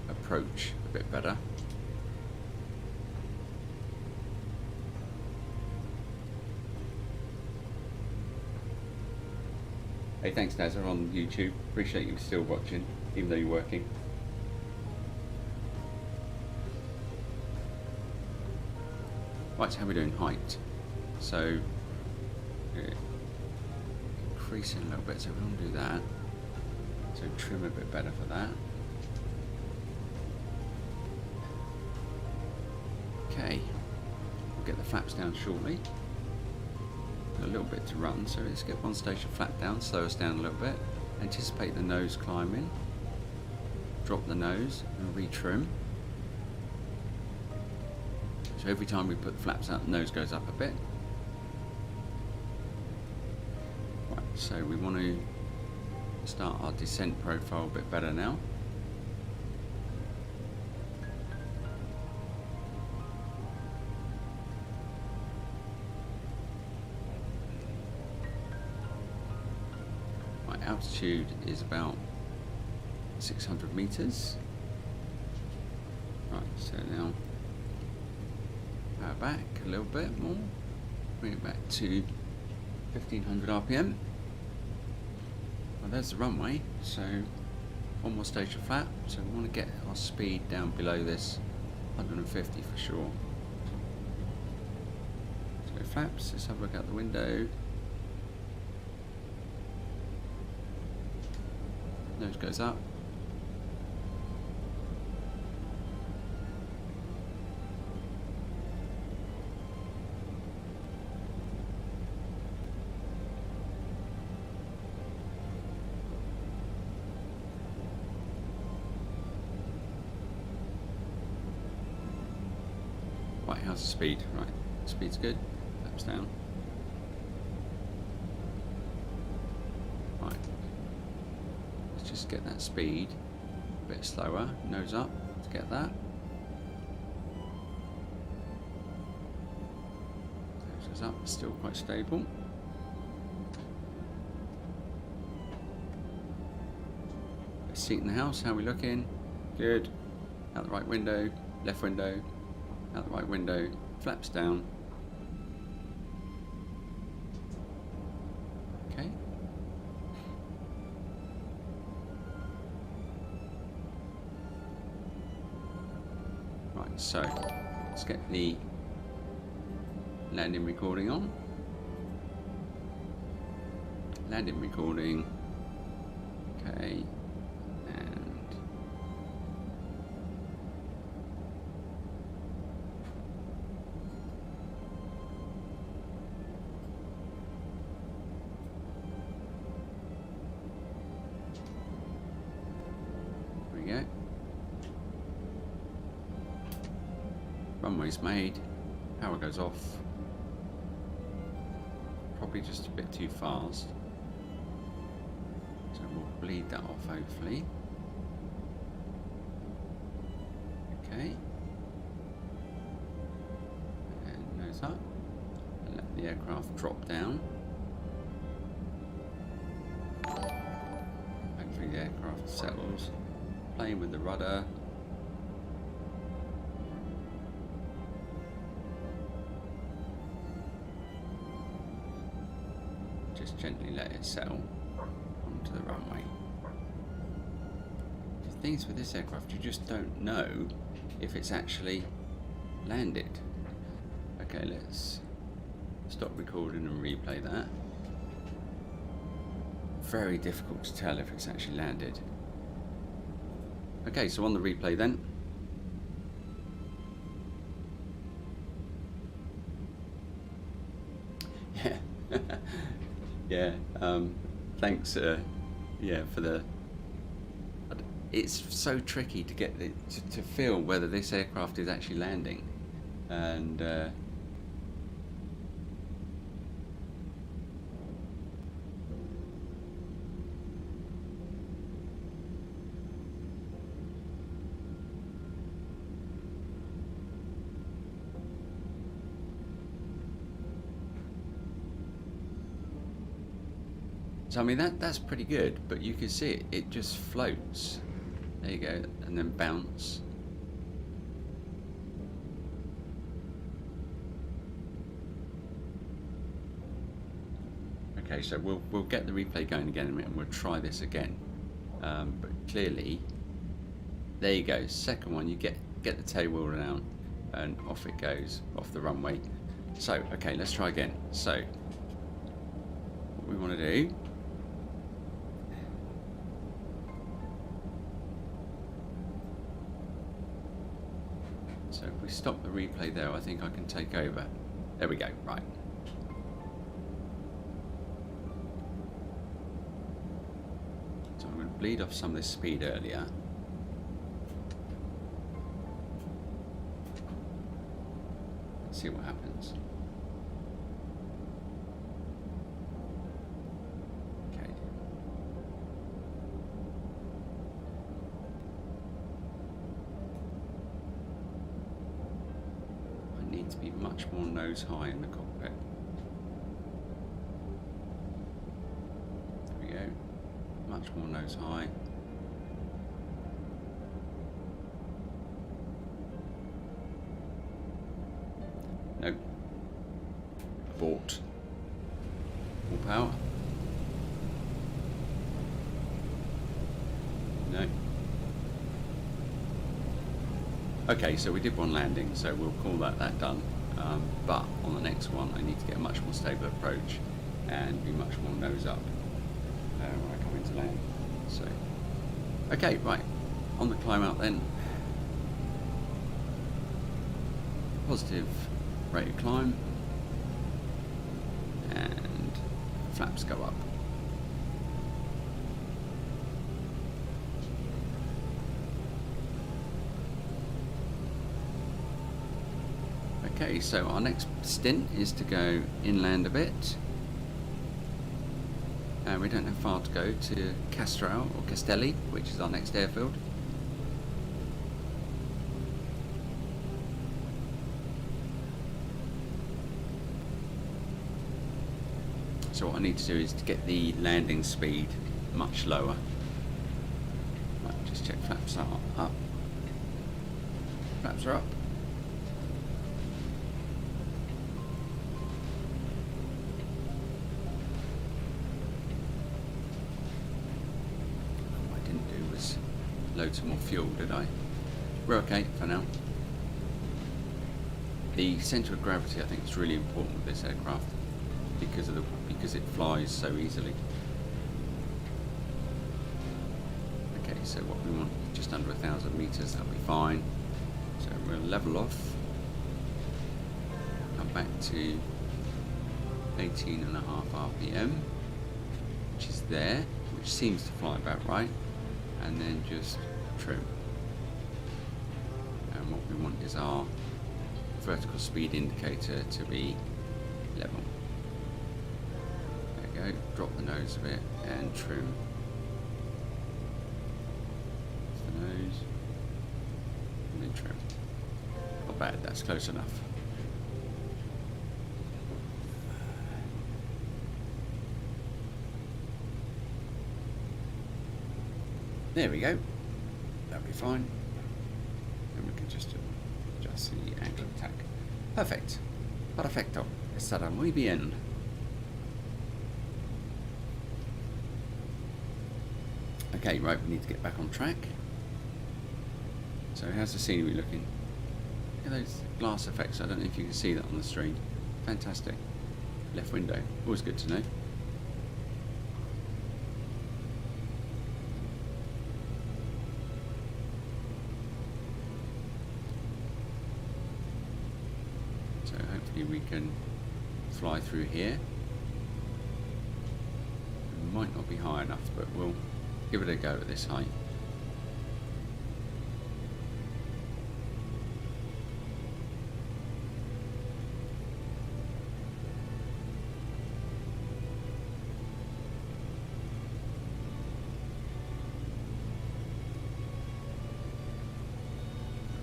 approach a bit better. Hey, thanks Nazar on YouTube. Appreciate you still watching, even though you're working. Right, so how are we doing height? So, increasing a little bit, so we want to do that. So trim a bit better for that. Okay, we'll get the flaps down shortly. A little bit to run, so let's get one station flap down, slow us down a little bit, anticipate the nose climbing, drop the nose and retrim. So every time we put the flaps out, the nose goes up a bit. Right, so we want to start our descent profile a bit better now. Altitude is about 600 meters. Right, so now power back a little bit more, bring it back to 1500 RPM. Well, there's the runway, so one more station flap, so we want to get our speed down below this 150 for sure. So flaps, let's have a look out the window. Nose goes up. Right, how's the speed? Right, speed's good. Flaps down. Right. Let's just get that speed a bit slower. Nose up to get that. Nose is up, still quite stable. Seat in the house, how are we looking? Good. Out the right window, left window, out the right window, flaps down. Okay. Right, so let's get the landing recording on. Landing recording. Okay. Runway's made, power goes off, probably just a bit too fast, so we'll bleed that off hopefully. Okay, and nose up, and let the aircraft drop down. Hopefully the aircraft settles, playing with the rudder. Just gently let it settle onto the runway. The things with this aircraft, you just don't know if it's actually landed. Okay, let's stop recording and replay that. Very difficult to tell if it's actually landed. Okay, so on the replay then. Yeah. Yeah, thanks, yeah, for the... It's so tricky to get to feel whether this aircraft is actually landing, and so I mean that's pretty good, but you can see it just floats. There you go, and then bounce. Okay, so we'll get the replay going again in a minute, and we'll try this again. But clearly, there you go. Second one, you get the tail wheel down, and off it goes off the runway. So okay, let's try again. So what we want to do. So if we stop the replay there, I think I can take over. There we go, right. So I'm going to bleed off some of this speed earlier. Let's see what happens. Okay. To be much more nose high in the cockpit. There we go. Much more nose high. Nope. Abort. Full power. No. Okay, so we did one landing, so we'll call that done. But on the next one, I need to get a much more stable approach and be much more nose up when I come into land. So, okay, right, on the climb out then. Positive rate of climb, and flaps go up. Okay, so our next stint is to go inland a bit. We don't have far to go to Castrel or Castelli, which is our next airfield. So what I need to do is to get the landing speed much lower. Right, just check flaps are up. Flaps are up. What I didn't do was load some more fuel, did I? We're okay for now. The centre of gravity, I think, is really important with this aircraft because it flies so easily. Okay, so what we want, just under 1,000 meters, that'll be fine. So we'll level off, come back to 18.5 RPM, which is there, which seems to fly about right, and then just trim. And what we want is our vertical speed indicator to be level. There we go, drop the nose a bit and trim the nose and then trim. Not bad, that's close enough. There we go, that'll be fine. And we can just adjust the angle of attack. Perfect. Perfecto. Estará muy bien. Okay, right, we need to get back on track. So how's the scenery looking? Look at those glass effects. I don't know if you can see that on the screen. Fantastic. Left window. Always good to know. So hopefully we can fly through here. It might not be high enough, but we'll give it a go at this height.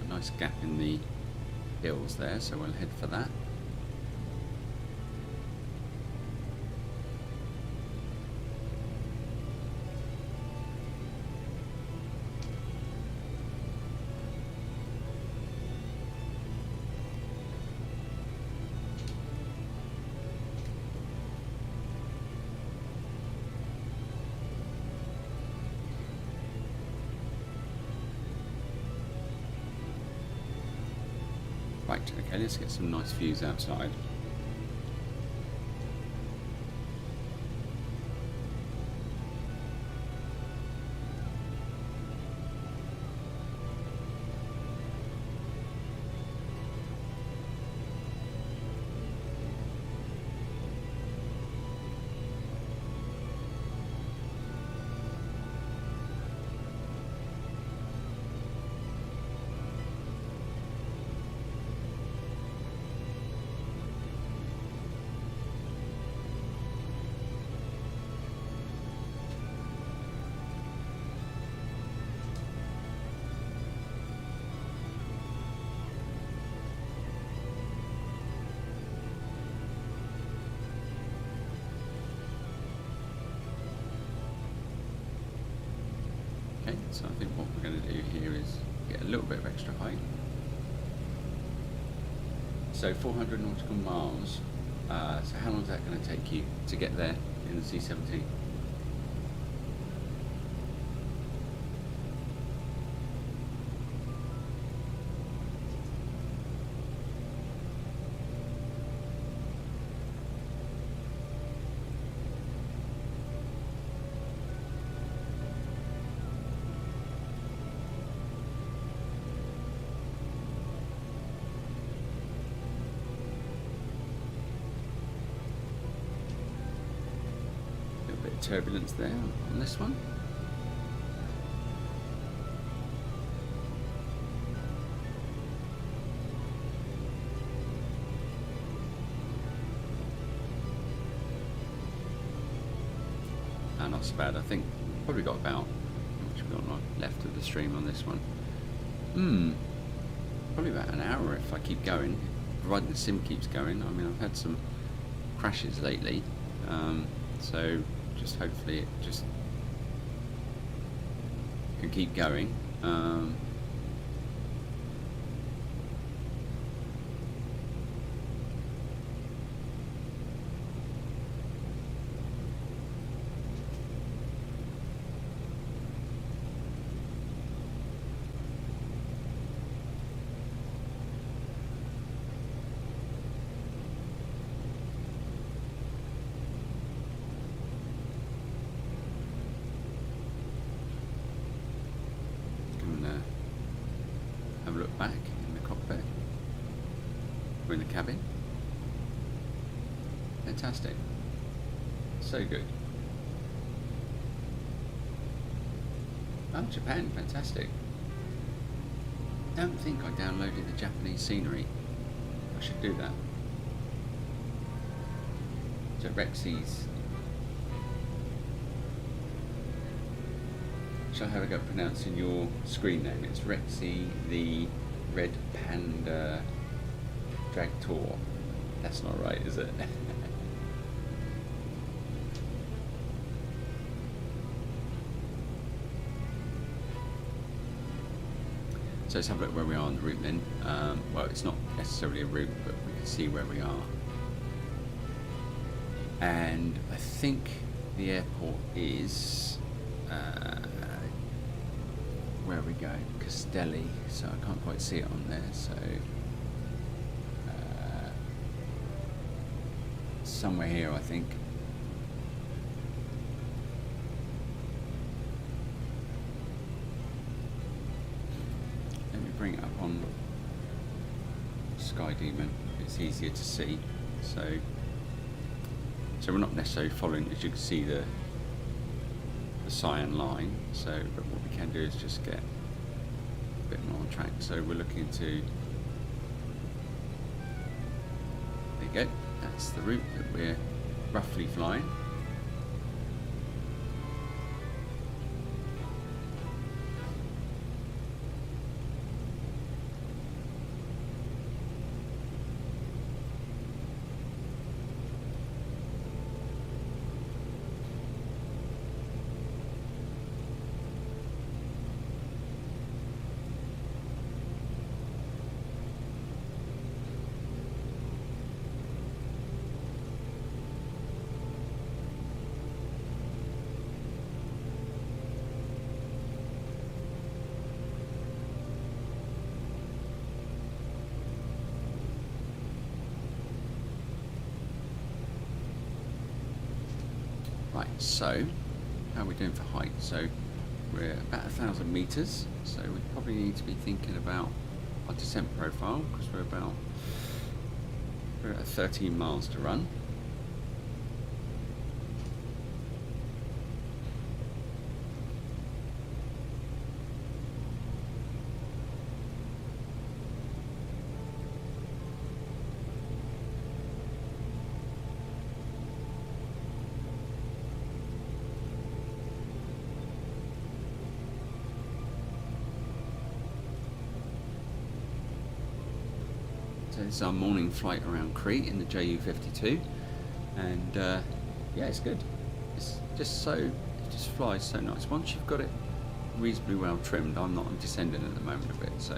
A nice gap in the hills there, so we'll head for that. Right, okay, let's get some nice views outside. Okay, so I think what we're going to do here is get a little bit of extra height. So 400 nautical miles, so how long is that going to take you to get there in the C-17? Turbulence there on this one. not so bad. I think probably got about, how much we got left of the stream on this one? Probably about an hour if I keep going, providing the sim keeps going. I mean, I've had some crashes lately, so just hopefully it just can keep going. Have a look back in the cockpit. We're in the cabin. Fantastic. So good. Oh, Japan, fantastic. I don't think I downloaded the Japanese scenery. I should do that. So Rexy's. Shall I have a go pronouncing your screen name? It's Rexy the Red Panda Dragtor. That's not right, is it? So let's have a look where we are on the route then. Well, it's not necessarily a route, but we can see where we are. And I think the airport is... where are we going? Castelli, so I can't quite see it on there, so somewhere here I think. Let me bring it up on Sky Demon, it's easier to see. So we're not necessarily following, as you can see, the cyan line, so but what we can do is just get a bit more on track. So we're looking to, there you go, that's the route that we're roughly flying. Right, so how are we doing for height? So we're about 1,000 meters, so we probably need to be thinking about our descent profile, because we're at 13 miles to run. So this is our morning flight around Crete in the JU52, and yeah, it's good. It's just it just flies so nice. Once you've got it reasonably well trimmed, I'm descending at the moment a bit, so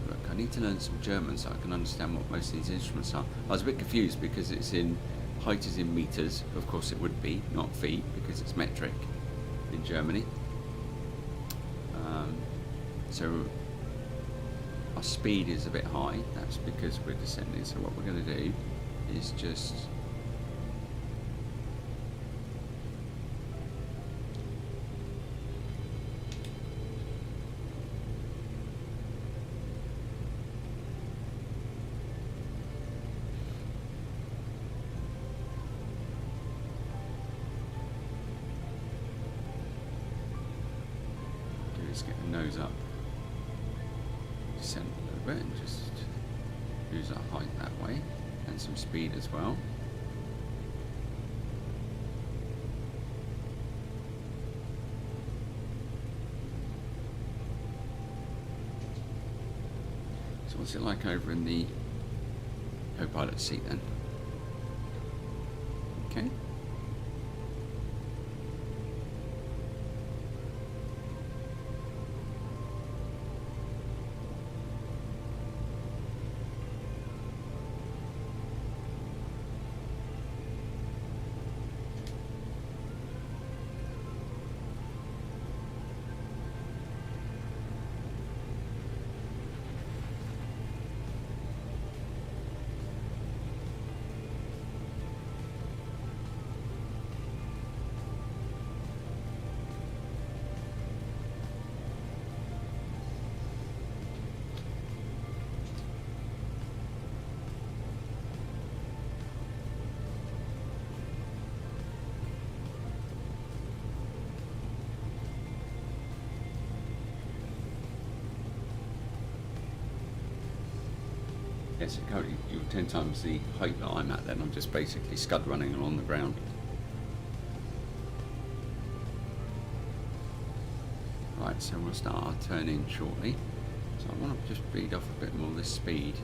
look, I need to learn some German so I can understand what most of these instruments are. I was a bit confused because it's in, height is in meters, of course it would be, not feet, because it's metric in Germany. So our speed is a bit high, that's because we're descending. So what we're going to do is just get the nose up, descend a little bit, and just use our height that way, and some speed as well. What's it like over in the co-pilot seat then? Okay. Yes, you're 10 times the height that I'm at then. I'm just basically scud running along the ground. Right, so we'll start our turn in shortly. So I want to just speed off a bit more this speed.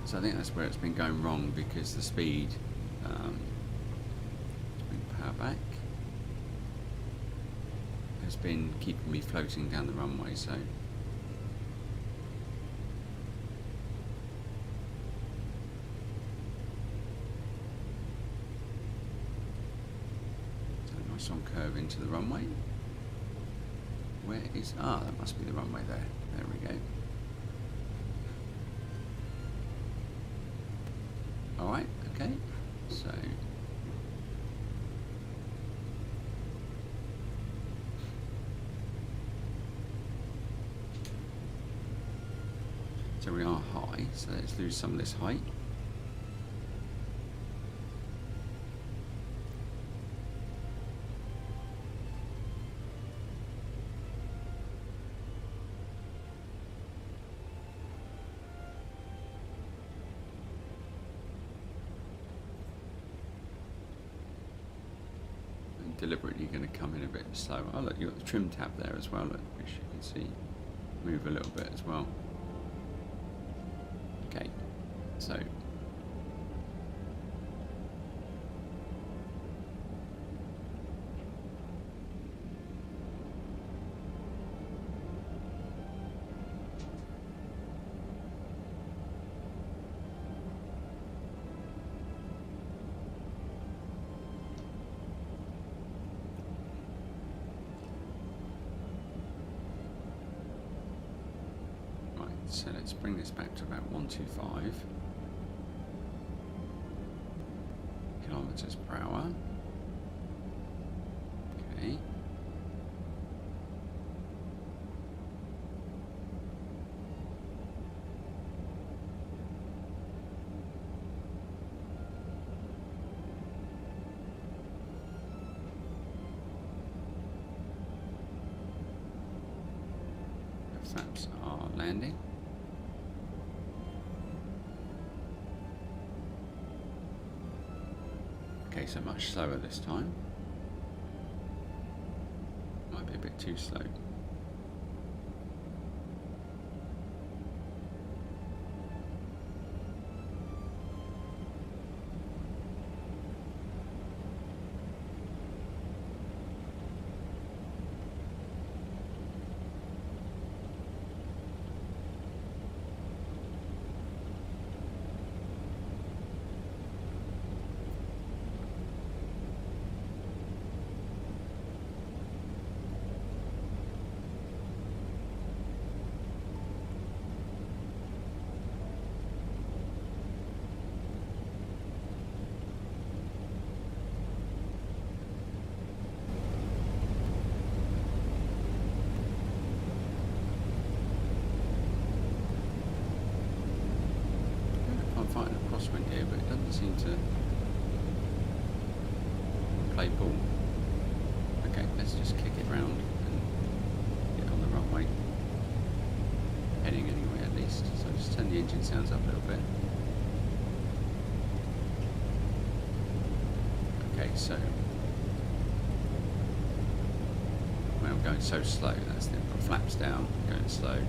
So I think that's where it's been going wrong, because the speed power back has been keeping me floating down the runway. So nice on curve into the runway. Where is that must be the runway there. There we go. Alright, okay, so we are high, so let's lose some of this height. Deliberately going to come in a bit slower. Oh look, you've got the trim tab there as well, look, which you can see move a little bit as well. Okay, so so let's bring this back to about 125 kilometers per hour. Okay. Flaps are landing. Okay, so much slower this time. Might be a bit too slow. Fighting a crosswind here, but it doesn't seem to play ball. Okay, let's just kick it round and heading anyway, at least. So I'll just turn the engine sounds up a little bit. Okay, so well, I'm going so slow. That's the flaps down, going slow.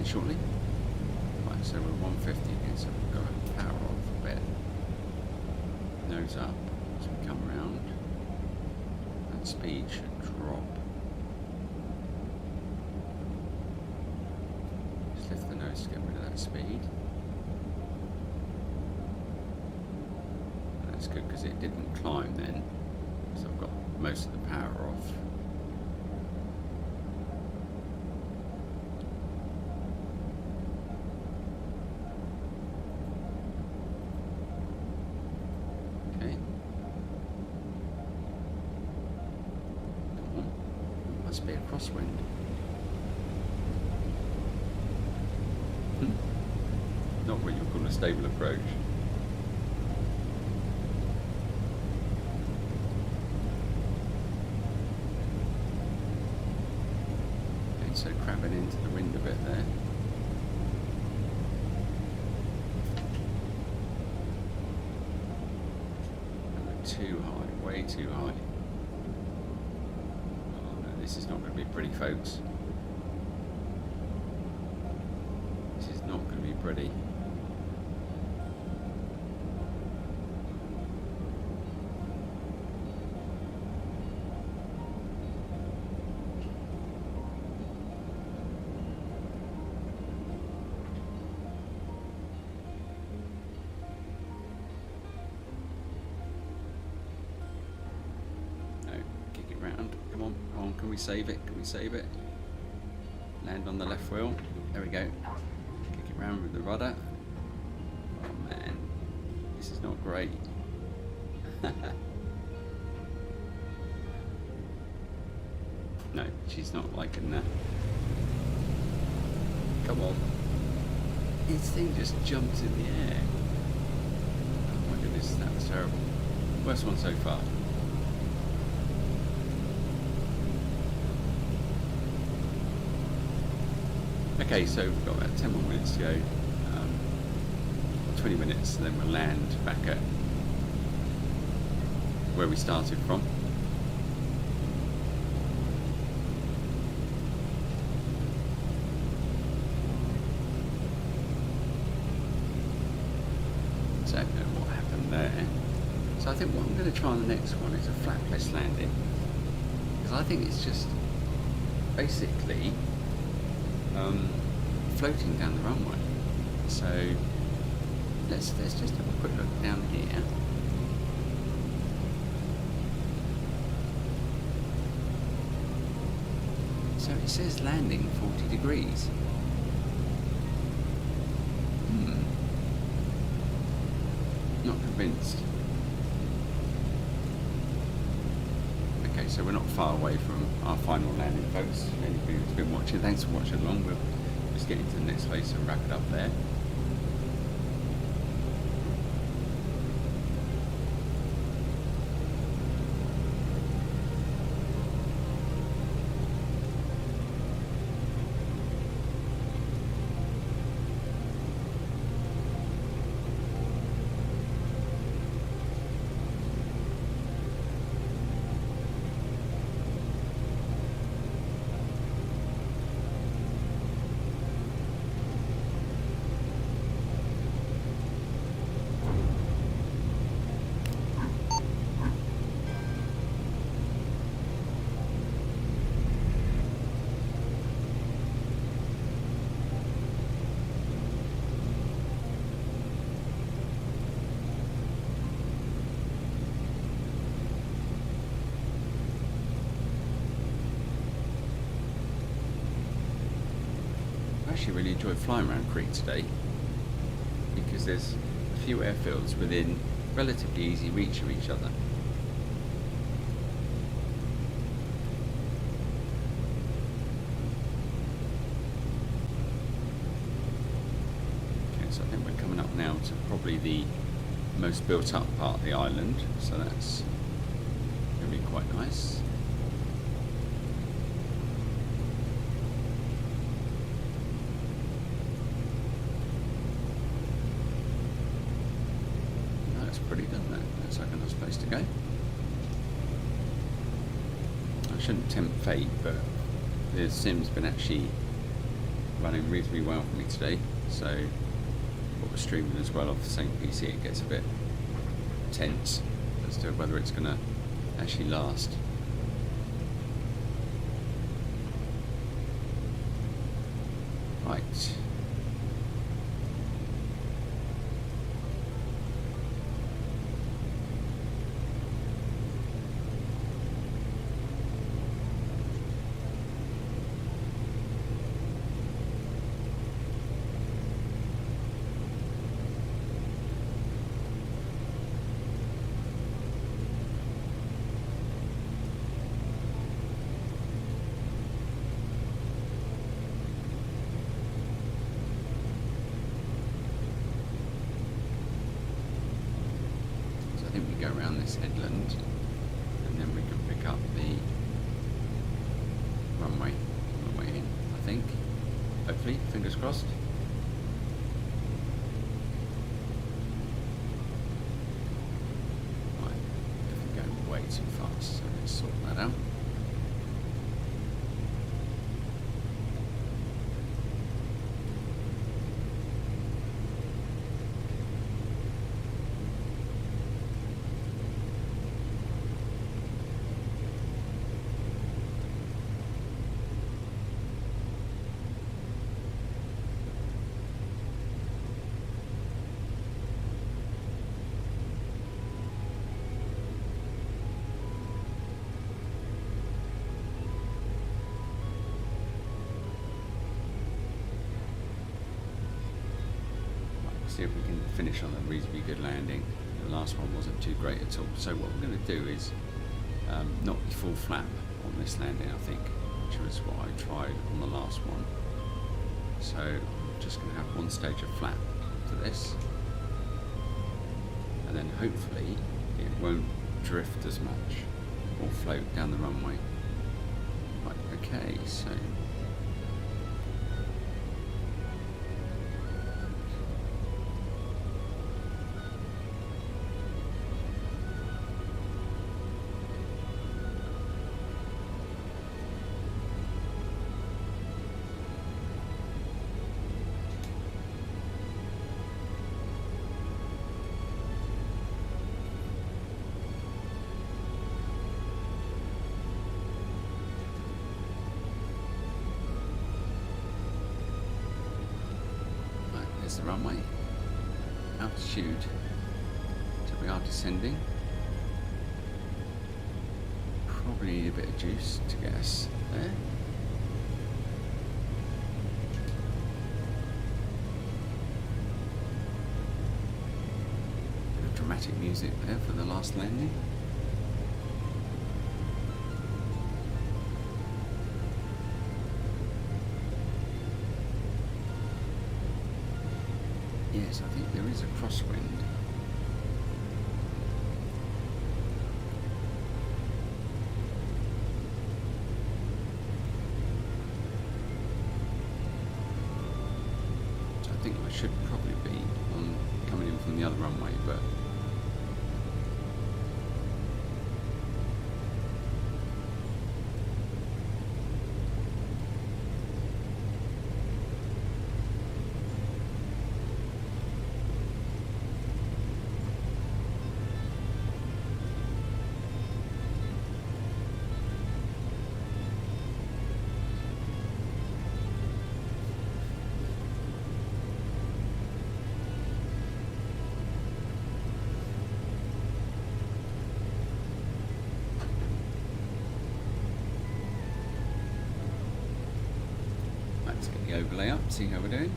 Shortly. Right, so we're 150 again, so we've got to power off a bit. Nose up as we come around. And speed should drop. Just lift the nose to get rid of that speed. And that's good because it didn't climb then. So I've got most of the power off. Be a crosswind. Not what you call a stable approach. Okay, so crabbing into the wind a bit there. And we're too high, way too high. This is not going to be pretty, folks. This is not going to be pretty. Can we save it? Can we save it? Land on the left wheel. There we go. Kick it round with the rudder. Oh man, this is not great. No, she's not liking that. Come on. This thing just jumped in the air. Oh my goodness, that was terrible. Worst one so far. Okay, so we've got about 10 more minutes to go, 20 minutes, and then we'll land back at where we started from. So I don't know what happened there. So I think what I'm going to try on the next one is a flapless landing, because I think it's just basically floating down the runway. So let's just have a quick look down here. So it says landing 40 degrees. Not convinced. Okay, so we're not far away from our final landing, folks. Anybody who's been watching, thanks for watching along. We'll just get into the next phase and wrap it up there. I actually really enjoyed flying around Crete today because there's a few airfields within relatively easy reach of each other. now to probably the most built up part of the island, so that's going to be quite nice. That's pretty, doesn't it? Looks like a nice place to go. I shouldn't tempt fate, but the sim's been actually running reasonably well for me today, so what we're streaming as well off the same PC, it gets a bit tense as to whether it's going to actually last. Right. Go around this headland and then we can pick up the runway on the way in, I think. Hopefully, fingers crossed. Right, definitely going way too fast, so let's sort that out. See if we can finish on a reasonably good landing. The last one wasn't too great at all. So what we're going to do is not be full flap on this landing, I think, which was what I tried on the last one. So I'm just going to have one stage of flap to this, and then hopefully it won't drift as much or float down the runway. Right, okay, so the runway, altitude, so we are descending. Probably need a bit of juice to get us there. Bit of dramatic music there for the last landing. Yes, I think there is a crosswind. So I think we should probably be on coming in from the other runway, but let's get the overlay up, see how we're doing.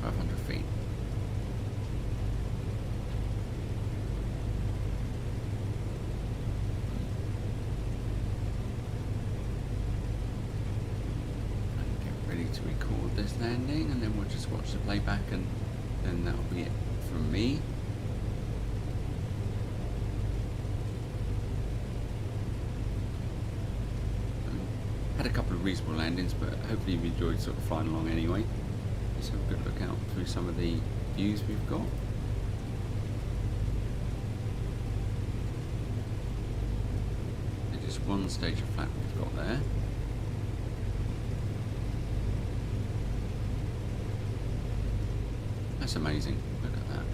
1200 feet. And get ready to record this landing, and then we'll just watch the playback and then that'll be it from me. Had a couple of reasonable landings, but hopefully you've enjoyed sort of flying along anyway. Let's have a good look out through some of the views we've got. There's just one stage of flap we've got there. That's amazing. Look at that.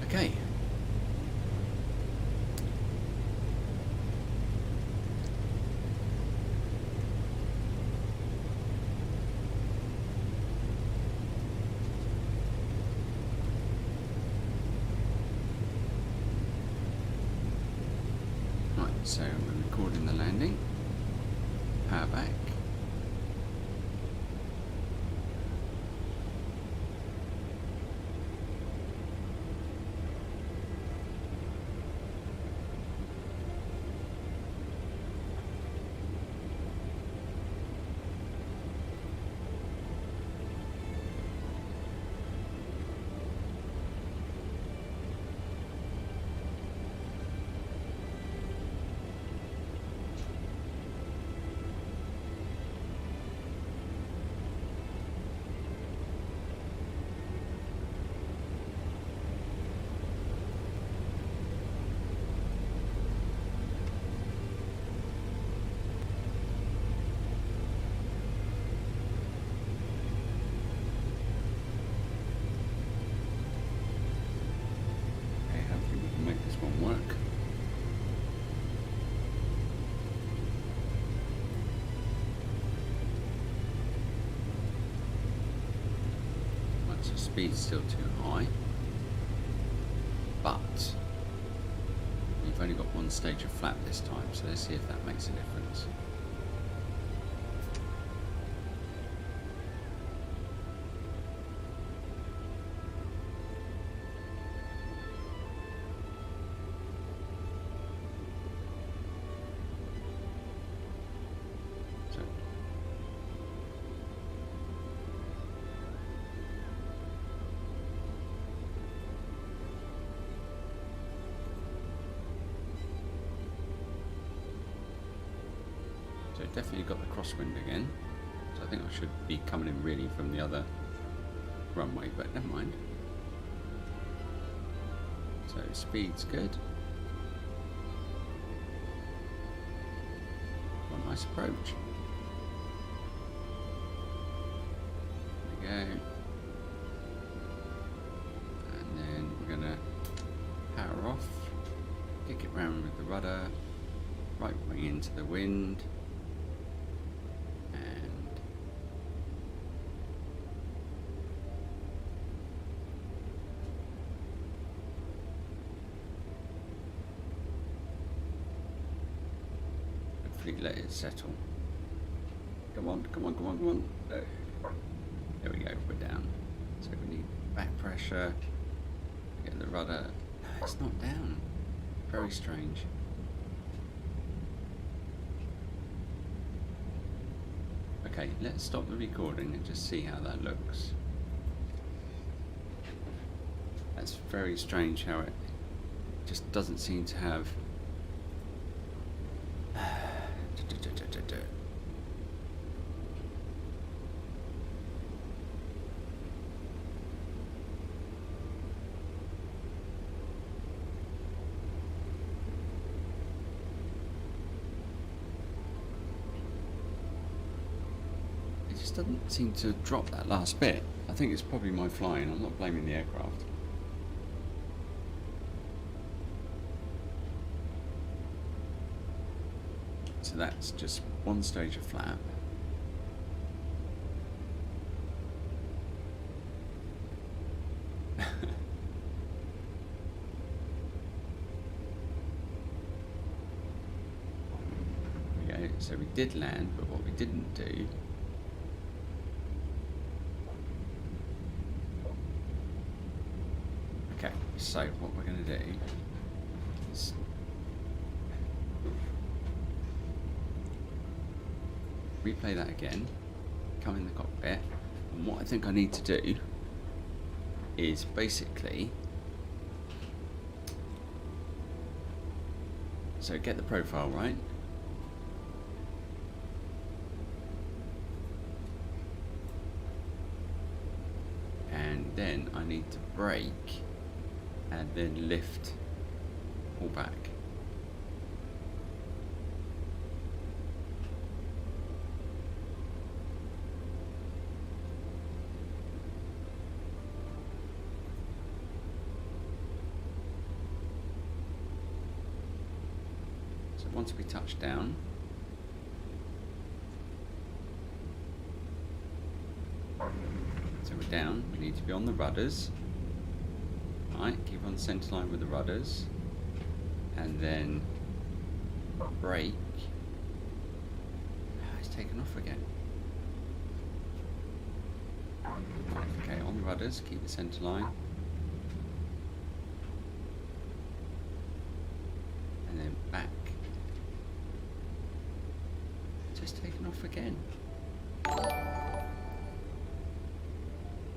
Okay. Right, so we're recording the landing. Power back. Speed's still too high, but you've only got one stage of flap this time, so let's see if that makes a difference. So definitely got the crosswind again. So I think I should be coming in really from the other runway, but never mind. So speed's good. Got a nice approach. There we go. And then we're gonna power off, kick it round with the rudder, right wing into the wind. Let it settle. Come on, come on, come on, come on. There we go, we're down. So we need back pressure. Get the rudder. No, it's not down. Very strange. Okay, let's stop the recording and just see how that looks. That's very strange how it just doesn't seem to have doesn't seem to drop that last bit. I think it's probably my flying. I'm not blaming the aircraft. So that's just one stage of flap. There we go. So we did land, but what we didn't do . Okay, so what we're going to do is replay that again, come in the cockpit, And what I think I need to do is basically, so get the profile right. And then I need to brake and then lift all back. So once we touch down, so we're down, we need to be on the rudders. Right, keep on the centre line with the rudders. And then brake. It's taken off again. Okay, on the rudders, keep the centre line. And then back. Just taken off again.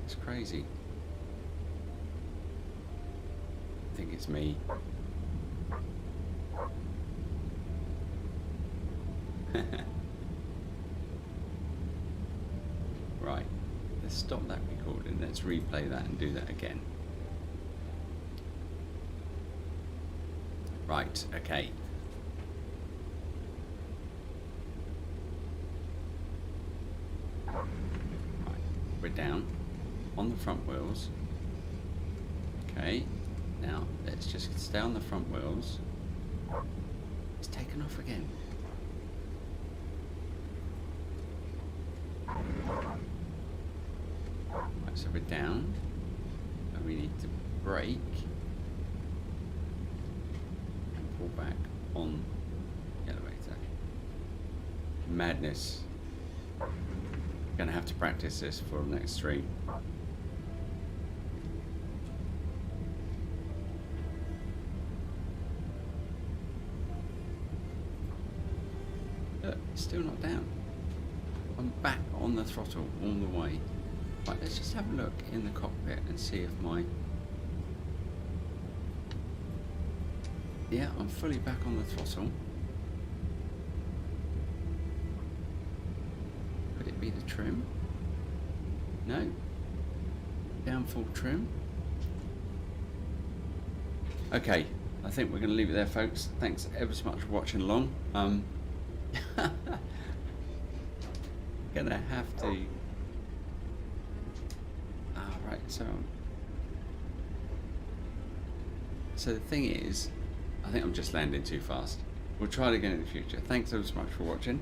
It's crazy. I think it's me. Right, let's stop that recording. Let's replay that and do that again. Right, okay. Right, we're down on the front wheels. Okay, now let's just stay on the front wheels. It's taken off again. Right, so we're down and we need to brake and pull back on the elevator. Madness. Gonna have to practice this for the next stream. Look, it's still not down. I'm back on the throttle all the way. Right, let's just have a look in the cockpit and see if my... Yeah, I'm fully back on the throttle. Could it be the trim? No. Down full trim. Okay, I think we're going to leave it there, folks. Thanks ever so much for watching along. Gonna have to... right, so the thing is, I think I'm just landing too fast. We'll try it again in the future. Thanks ever so much for watching.